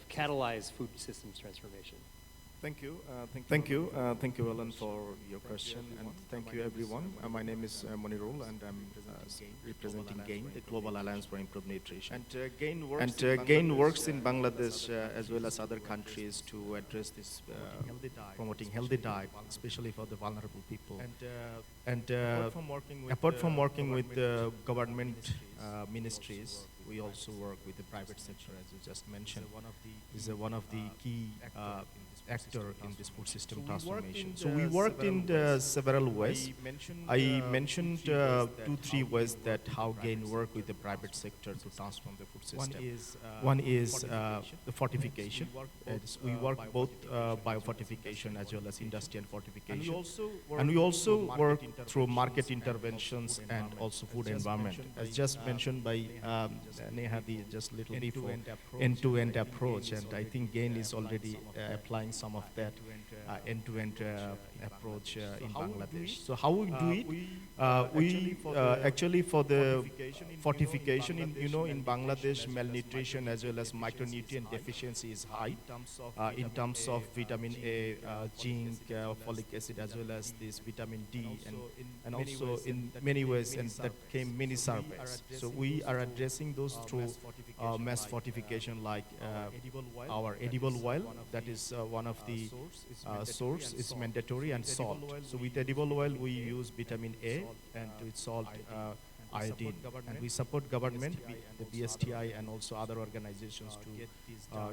catalyze food systems transformation? Thank you, Alan, for your question, and thank you, everyone. My name is Monirul, and I'm representing GAIN, the Global Alliance for Improved Nutrition. And GAIN works in Bangladesh as well as other countries to address this promoting healthy diet, especially for the vulnerable people. And apart from working with the government ministries, we also work with the private sector, as you just mentioned. Is one of the key actor in this food system transformation. So we worked in several ways. I mentioned 2-3 ways that how GAIN work with the private sector to transform the food system. One is the fortification. We work both biofortification as well as industrial fortification. And we also work through market interventions and also food environment. As just mentioned by Neha just little before, end-to-end approach. And I think GAIN is already applying some of that end-to-end approach in Bangladesh. So how we do it? We actually for the fortification in Bangladesh, malnutrition as well as micronutrient deficiency is high in terms of vitamin A, zinc, folic acid, as well as this vitamin D, and also in many ways, and that came many surveys. So we are addressing those through mass fortification, like our edible oil, that is one of the source is mandatory, and salt. So with edible oil we use vitamin A, and with salt iodine, and we support government, the BSTI, and also other organizations to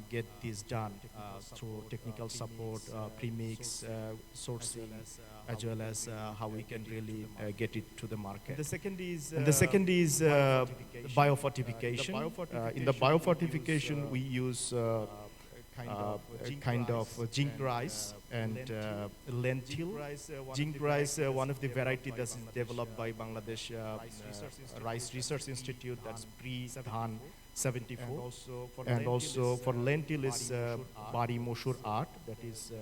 get this done through technical support, premix, sourcing, as well as how we can really get it to the market. The second is biofortification. In the biofortification, we use kind of zinc rice and lentil. Zinc rice, one of the variety that's developed by Bangladesh Rice Research Institute, that's pre-Dhan 74. And also for lentil is Bari Moshur art, that is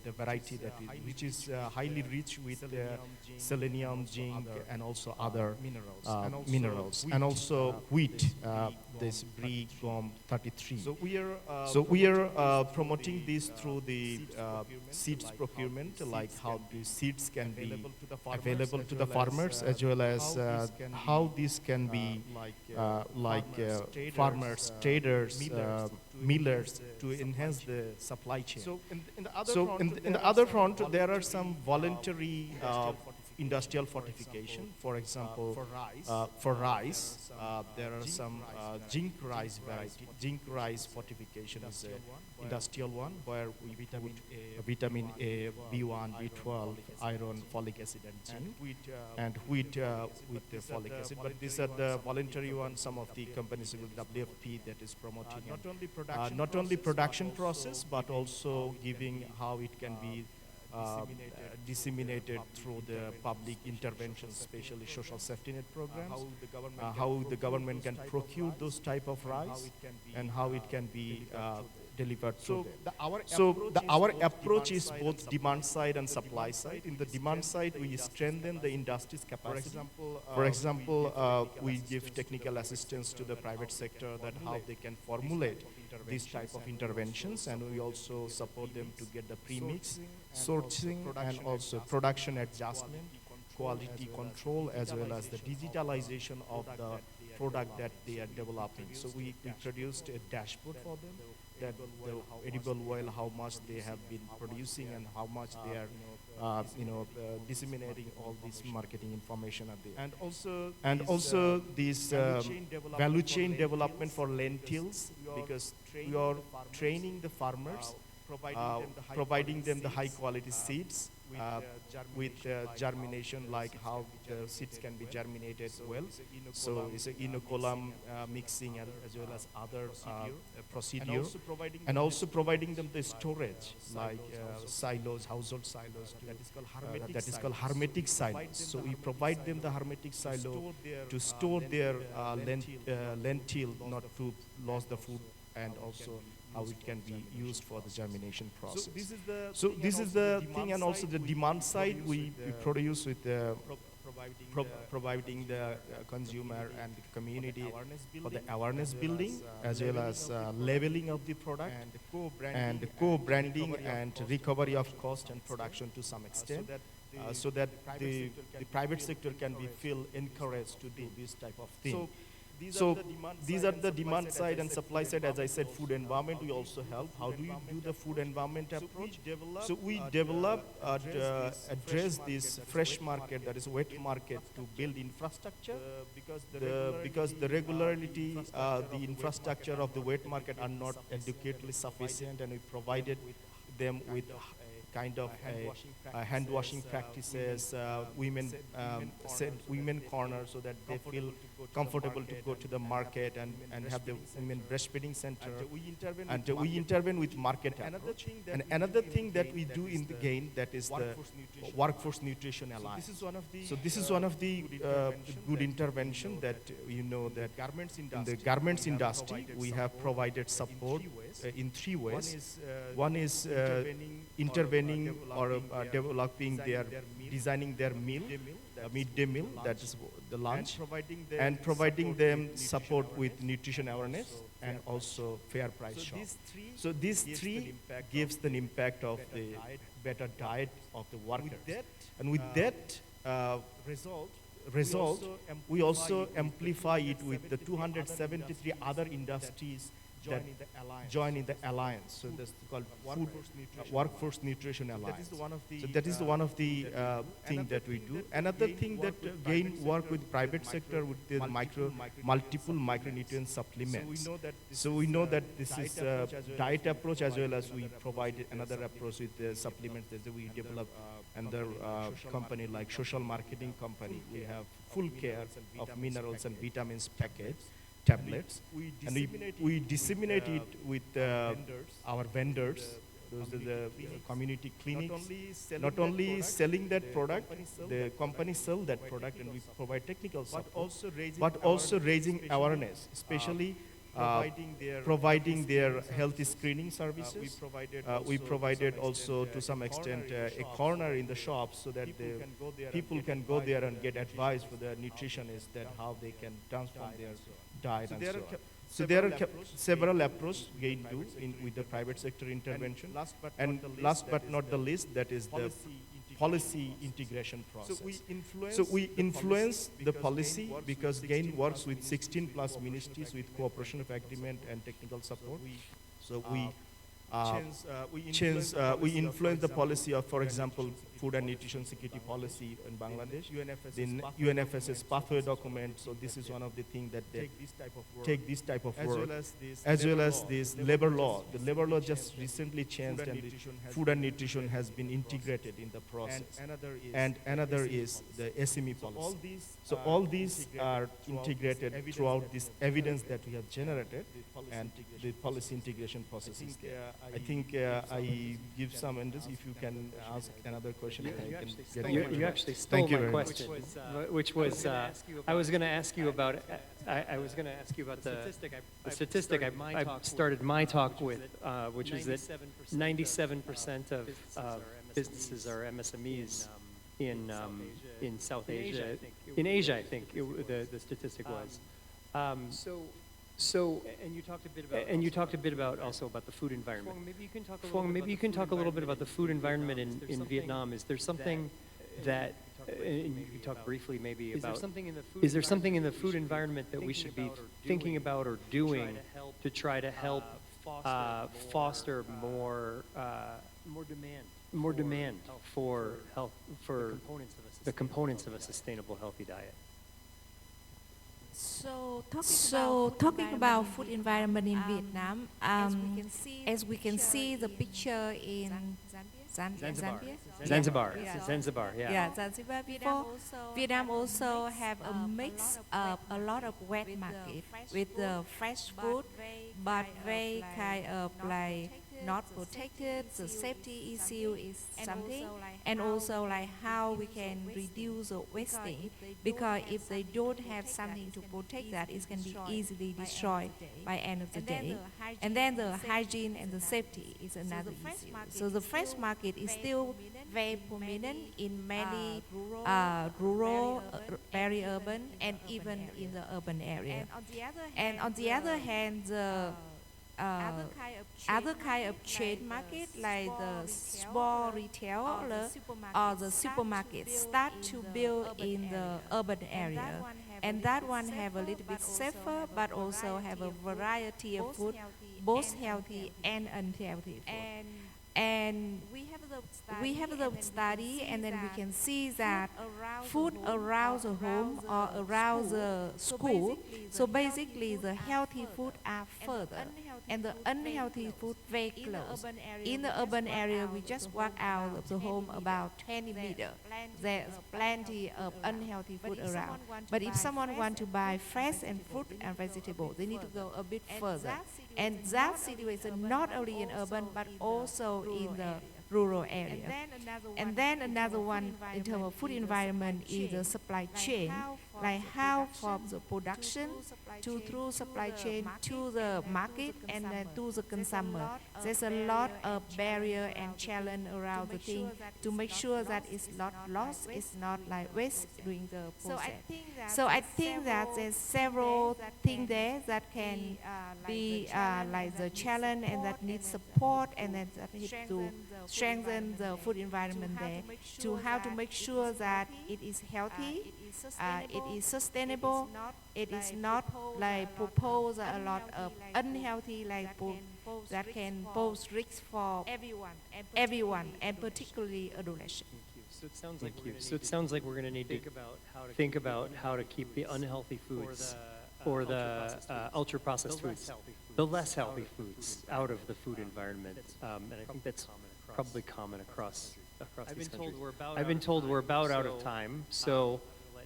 the variety that which is highly rich with selenium, zinc, and also other minerals. And also wheat, this Bri Gom 33. So we are promoting this through the seeds procurement, like how the seeds can be available to the farmers, as well as how this can be farmers, traders, millers, to enhance the supply chain. So in the other front, there are some voluntary industrial fortification. For example, for rice, there are some zinc rice variety. Zinc rice fortification is an industrial one, where we put vitamin A, B1, B12, iron, folic acid, and zinc, and wheat with the folic acid. But these are the voluntary ones. Some of the companies, WFP, that is promoting not only production process, but also giving how it can be disseminated through the public interventions, especially social safety net programs, how the government can procure those type of rice, and how it can be delivered to them. Our approach is both demand side and supply side. In the demand side, we strengthen the industry's capacity. For example, we give technical assistance to the private sector, that how they can formulate these type of interventions, and we also support them to get the premix, sourcing, and also production adjustment, quality control, as well as the digitalization of the product that they are developing. So we produced a dashboard for them, that the edible oil, how much they have been producing, and how much they are disseminating all this marketing information at the end. And also this value chain development for lentils, because we are training the farmers, providing them the high quality seeds with germination, like how the seeds can be germinated well. So it's an inoculum mixing, as well as other procedure, and also providing them the storage, like silos, household silos, that is called hermetic silos. So we provide them the hermetic silo to store their lentil, not to lose the food, and also how it can be used for the germination process. So this is the thing, and also the demand side, we produce with providing the consumer and the community for the awareness building, as well as labeling of the product, and the co-branding and recovery of cost and production to some extent, so that the private sector can be feel encouraged to do this type of thing. So these are the demand side and supply side. As I said, food environment, we also help. How do you do the food environment approach? So we develop, address this fresh market, that is wet market, to build infrastructure, because the regularity, the infrastructure of the wet market are not adequately sufficient, and we provided them with kind of hand washing practices, women corner, so that they feel comfortable to go to the market and have the women breastfeeding center. And we intervene with market approach. And another thing that we do in the GAIN, that is the Workforce Nutrition Alliance. So this is one of the good intervention that you know that in the garments industry we have provided support in 3 ways. One is intervening or developing designing their meal, midday meal, that is the lunch, and providing them support with nutrition awareness and also fair price shop. So these three gives the impact of the better diet of the workers. And with that result, we also amplify it with the 273 other industries that join in the alliance. So that's called Workforce Nutrition Alliance. So that is one of the thing that we do. Another thing that GAIN work with private sector with the multiple micronutrient supplements. So we know that this is a diet approach, as well as we provide another approach with the supplements that we develop. Another company like social marketing company, we have full care of minerals and vitamins package tablets, and we disseminate it with our vendors. Those are the community clinics. Not only selling that product, the company sell that product, and we provide technical support, but also raising awareness, especially providing their health screening services. We provided also to some extent a corner in the shop, so that the people can go there and get advice for the nutritionists that how they can transform their diet and so on. So there are several approaches GAIN do with the private sector intervention. And last but not the least, that is the policy integration process. So we influence the policy because GAIN works with 16 plus ministries with cooperation of agreement and technical support. So we influence the policy of, for example, food and nutrition security policy in Bangladesh, then UNFSS pathway document. So this is one of the things that they take this type of work, as well as this labor law. The labor law just recently changed, and the food and nutrition has been integrated in the process. And another is the SME policy. So all these are integrated throughout this evidence that we have generated, and the policy integration process is there. I think I give some, and if you can ask another question. You actually stole my question, which was I was going to ask you about the statistic I started my talk with, which is that 97% of businesses are MSMEs in South Asia. In Asia, I think the statistic was. And you talked a bit about also about the food environment. Fong, maybe you can talk a little bit about the food environment in Vietnam. Is there something that, and you can talk briefly maybe about, is there something in the food environment that we should be thinking about or doing to try to help foster more demand for health, for the components of a sustainable, healthy diet? So talking about food environment in Vietnam, as we can see the picture in Zanzibar. Zanzibar, yeah. Yeah, Zanzibar before. Vietnam also have a mix of a lot of wet market with the fresh food, but very kind of like not protected. The safety issue is something, and also like how we can reduce the wasting, because if they don't have something to protect that, it can be easily destroyed by end of the day. And then the hygiene and the safety is another issue. So the fresh market is still very prominent in many rural, very urban, and even in the urban area. And on the other hand, the other kind of chain market, like the small retailer or the supermarket, start to build in the urban area, and that one have a little bit safer, but also have a variety of food, both healthy and unhealthy food. And we have the study, and then we can see that food around the home or around the school, so basically the healthy food are further, and the unhealthy food very close. In the urban area, we just walk out of the home about 20 meters. There's plenty of unhealthy food around. But if someone wants to buy fresh and fruit and vegetable, they need to go a bit further. And that situation not only in urban, but also in the rural area. And then another one in terms of food environment is the supply chain, like how from the production to through supply chain to the market and then to the consumer. There's a lot of barrier and challenge around the thing to make sure that it's not lost, it's not like waste during the process. So I think that there's several things there that can be like the challenge and that needs support and then that need to strengthen the food environment there to how to make sure that it is healthy, it is sustainable, it is not like propose a lot of unhealthy like that can pose risks for everyone and particularly adolescents. So it sounds like we're going to need to think about how to keep the unhealthy foods or the ultra-processed foods, the less healthy foods, out of the food environment. And I think that's probably common across these countries. I've been told we're about out of time, so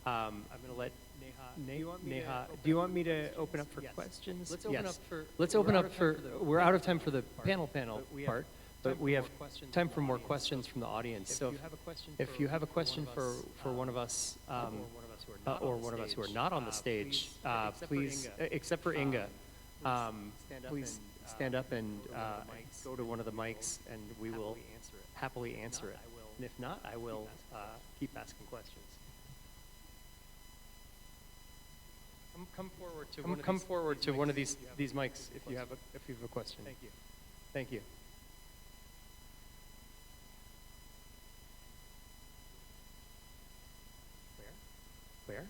I'm going to let Neha, do you want me to open up for questions? Let's open up for, we're out of time for the panel part, but we have time for more questions from the audience. So if you have a question for one of us, or one of us who are not on the stage, please, except for Inga, please stand up and go to one of the mics and we will happily answer it. And if not, I will keep asking questions. Come forward to one of these mics if you have a question. Thank you. Thank you. Claire?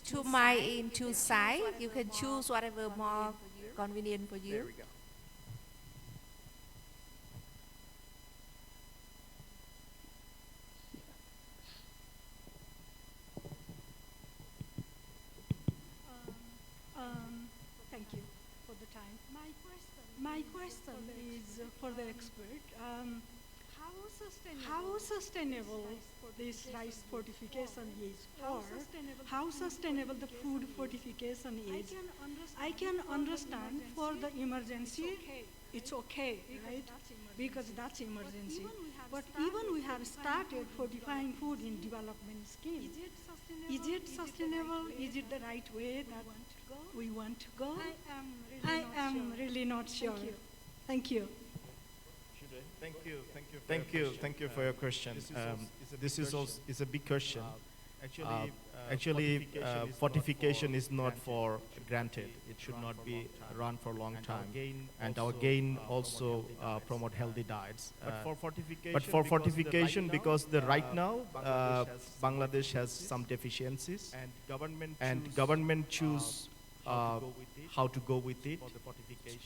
To my into side, you can choose whatever more convenient for you. There we go. Thank you for the time. My question is for the expert. How sustainable this rice fortification is, or how sustainable the food fortification is? I can understand for the emergency, it's okay, right? Because that's emergency. But even we have started fortifying food in development scheme. Is it sustainable? Is it the right way that we want to go? I am really not sure. Thank you. Thank you for your question. This is a big question. Actually, fortification is not for granted. It should not be run for a long time. And our gain also promote healthy diets. But for fortification, because right now Bangladesh has some deficiencies, and government choose how to go with it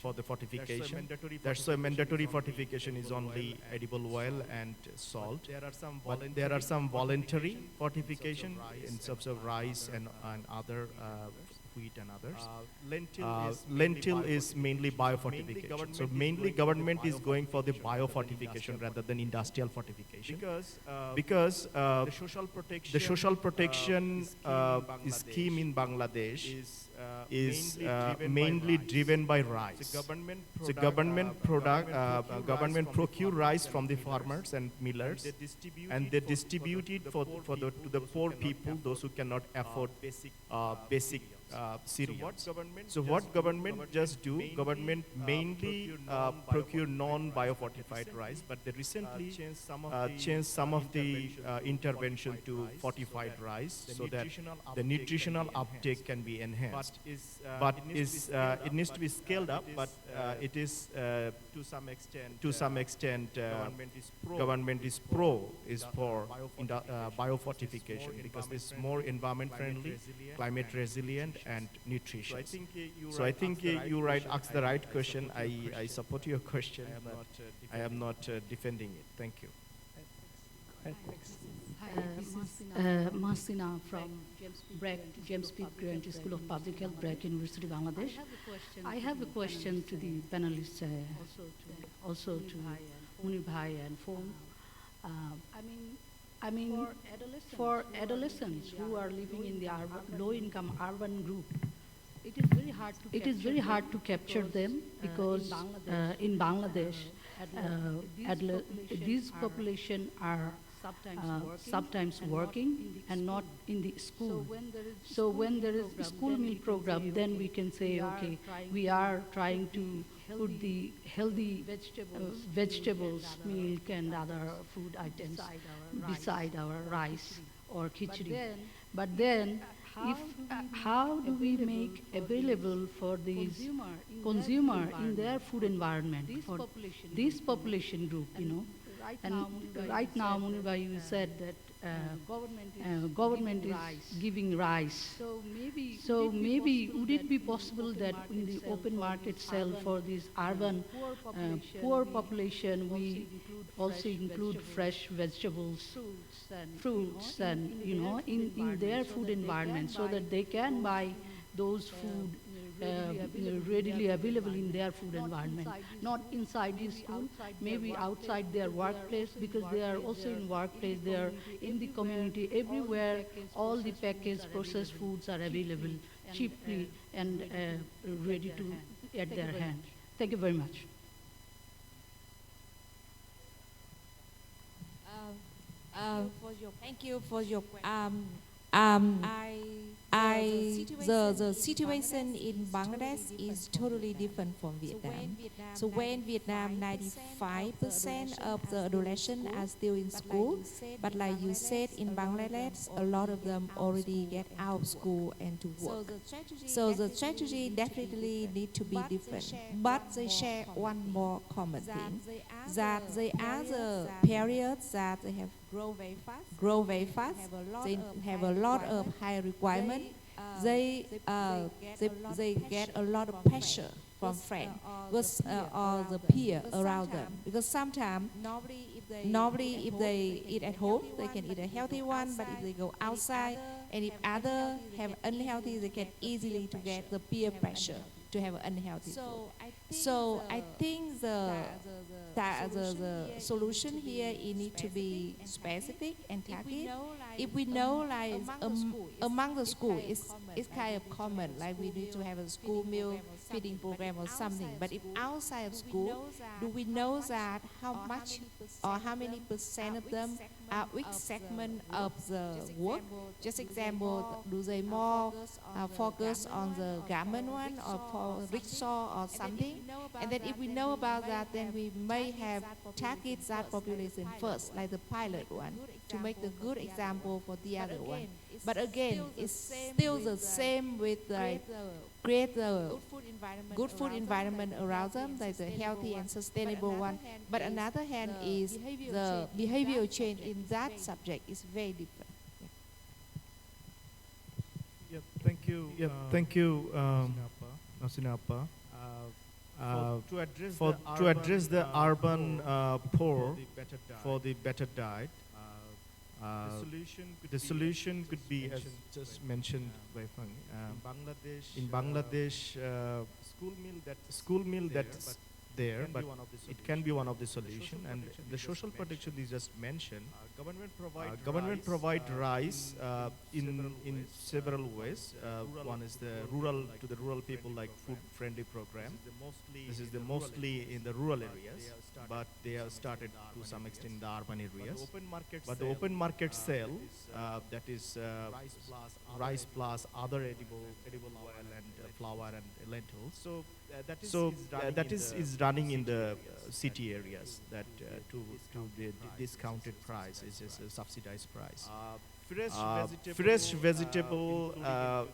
for the fortification. That's why mandatory fortification is only edible oil and salt. But there are some voluntary fortification in terms of rice and other wheat and others. Lentil is mainly biofortification. So mainly government is going for the biofortification rather than industrial fortification. Because the social protection scheme in Bangladesh is mainly driven by rice. So government procure rice from the farmers and millers, and they distribute it to the poor people, those who cannot afford basic cereals. So what government just do? Government mainly procure non-biofortified rice, but they recently changed some of the intervention to fortified rice so that the nutritional uptake can be enhanced. But it needs to be scaled up. But it is to some extent government is for biofortification because it's more environment friendly, climate resilient, and nutritious. So I think you asked the right question. I support your question, but I am not defending it. Thank you. Right, thanks. This is Mahsina from James P. Grant School of Public Health, Brack University, Bangladesh. I have a question to the panelists, also to Munir Bhai and Phone. I mean, for adolescents who are living in the low-income urban group, it is very hard to capture them because in Bangladesh, these population are sometimes working and not in the school. So when there is a school meal program, then we can say, okay, we are trying to put the healthy vegetables, milk and other food items beside our rice or khichdi. But then, how do we make available for these consumer in their food environment for this population group, you know? And right now, Munir Bhai, you said that government is giving rice. So maybe would it be possible that in the open market sale for this urban poor population, we also include fresh vegetables, fruits, and you know, in their food environment, so that they can buy those food readily available in their food environment, not inside the school, maybe outside their workplace, because they are also in workplace, they are in the community, everywhere all the packaged processed foods are available cheaply and ready to at their hand. Thank you very much. Thank you for your the situation in Bangladesh is totally different from Vietnam. So when Vietnam 95% of the adolescents are still in school, but like you said, in Bangladesh, a lot of them already get out of school and to work. So the strategy definitely need to be different. But they share one more common thing, that they are the periods that they have grow very fast. They have a lot of high requirement. They get a lot of pressure from friends or the peer around them, because sometimes normally if they eat at home, they can eat a healthy one, but if they go outside and if others have unhealthy, they can easily to get the peer pressure to have unhealthy food. So I think the solution here, it need to be specific and targeted. If we know like among the school, it's kind of common, like we need to have a school meal feeding program or something. But if outside of school, do we know that how much or how many percent of them are which segment of the work? Just example, do they more focus on the garment one or for rickshaw or something? And then if we know about that, then we may have target that population first, like the pilot one, to make the good example for the other one. But again, it's still the same with like create the good food environment around them, like the healthy and sustainable one. But another hand is the behavioral change in that subject is very different. Yeah, thank you. Yeah, thank you, Nasinapa. To address the urban poor for the better diet, the solution could be, as just mentioned by Fang, in Bangladesh, school meal that's there, but it can be one of the solution. And the social protection is just mentioned. Government provide rice in several ways. One is the rural people, like food friendly program. This is the mostly in the rural areas, but they have started to some extent in the urban areas. But the open market sale, that is rice plus other edible oil and flour and lentils. So that is running in the city areas, that to the discounted price, is just a subsidized price. Fresh vegetable,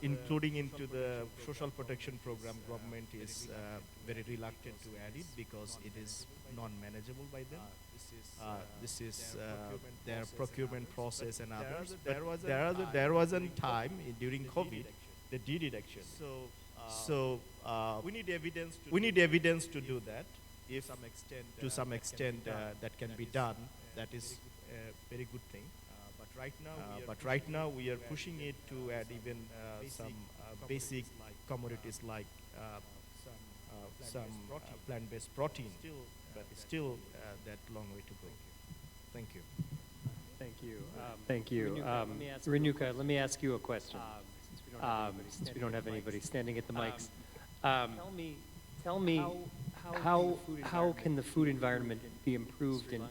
including into the social protection program, government is very reluctant to add it because it is non-manageable by them. This is their procurement process and others. There was a time during COVID they did it actually. So we need evidence to do that. If to some extent that can be done, that is a very good thing. But right now we are pushing it to add even some basic commodities like some plant-based protein. But still that long way to go. Thank you. Thank you. Thank you. Renuka, let me ask you a question. Since we don't have anybody standing at the mics. Tell me how can the food environment be improved in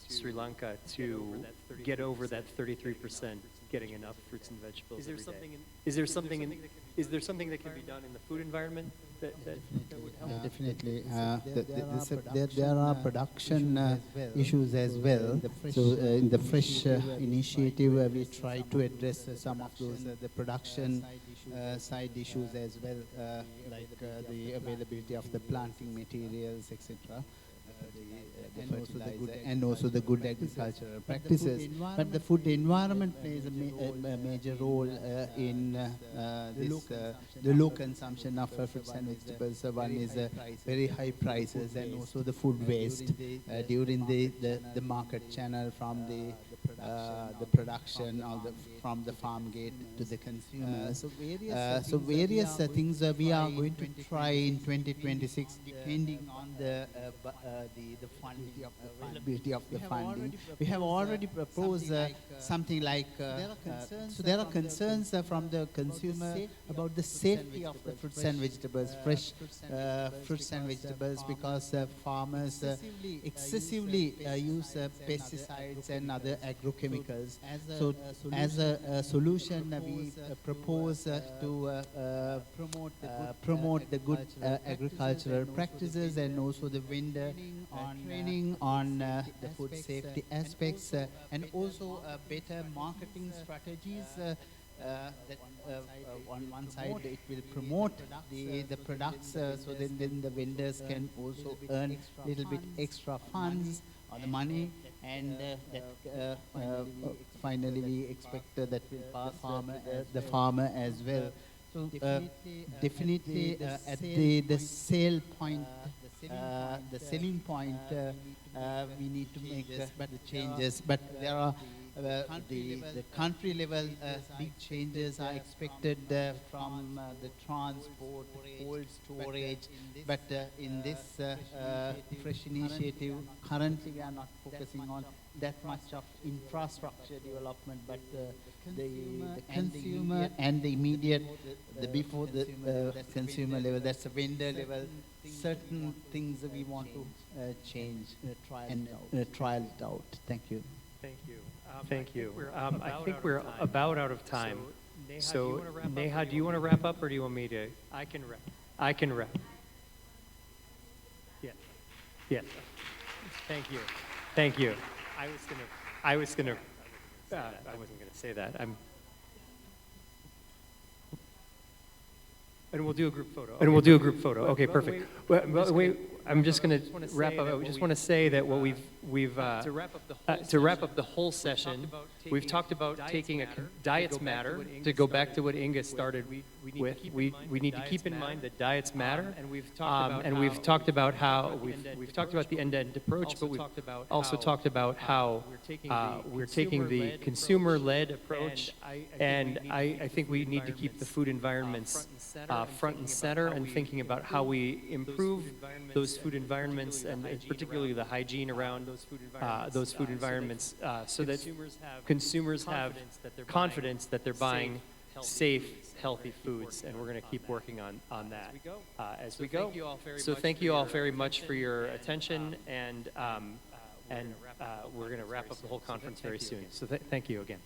Sri Lanka to get over that 33% getting enough fruits and vegetables every day? Is there something that can be done in the food environment that would help? Definitely. There are production issues as well. So in the fresh initiative, we try to address some of those the production side issues as well, like the availability of the planting materials, etc. And also the good agricultural practices. But the food environment plays a major role in the low consumption of fruits and vegetables. One is very high prices and also the food waste during the market channel from the production or from the farm gate to the consumer. So various things we are going to try in 2026 depending on the availability of the funding. We have already proposed something like, so there are concerns from the consumer about the safety of the fruits and vegetables, fresh fruits and vegetables, because farmers excessively use pesticides and other agrochemicals. So as a solution, we propose to promote the good agricultural practices and also the vendor training on the food safety aspects and also better marketing strategies that on one side it will promote the products so then the vendors can also earn a little bit extra funds or the money, and finally we expect that will pass the farmer as well. So definitely at the sale point, the selling point, we need to make the changes, but there are the country level big changes are expected from the transport, cold storage, but in this fresh initiative, currently we are not focusing on that much of infrastructure development, but the consumer and the immediate, before the consumer level, that's the vendor level, certain things that we want to change and trial it out. Thank you. Thank you. Thank you. I think we're about out of time. So, Neha, do you want to wrap up, or do you want me to? I can wrap. I can wrap. Yeah. Yeah. Thank you. Thank you. I wasn't gonna say that. And we'll do a group photo. Okay, perfect. Wait, I'm just going to wrap up. I just want to say that what we've to wrap up the whole session, we've talked about taking diets matter. To go back to what Inga started with, we need to keep in mind that diets matter. And we've talked about how we've talked about the end-to-end approach, but we've also talked about how we're taking the consumer-led approach. And I think we need to keep the food environments front and center, and thinking about how we improve those food environments, and particularly the hygiene around those food environments, so that consumers have confidence that they're buying safe, healthy foods, and we're going to keep working on that as we go. So thank you all very much for your attention, and we're going to wrap up the whole conference very soon. So thank you again.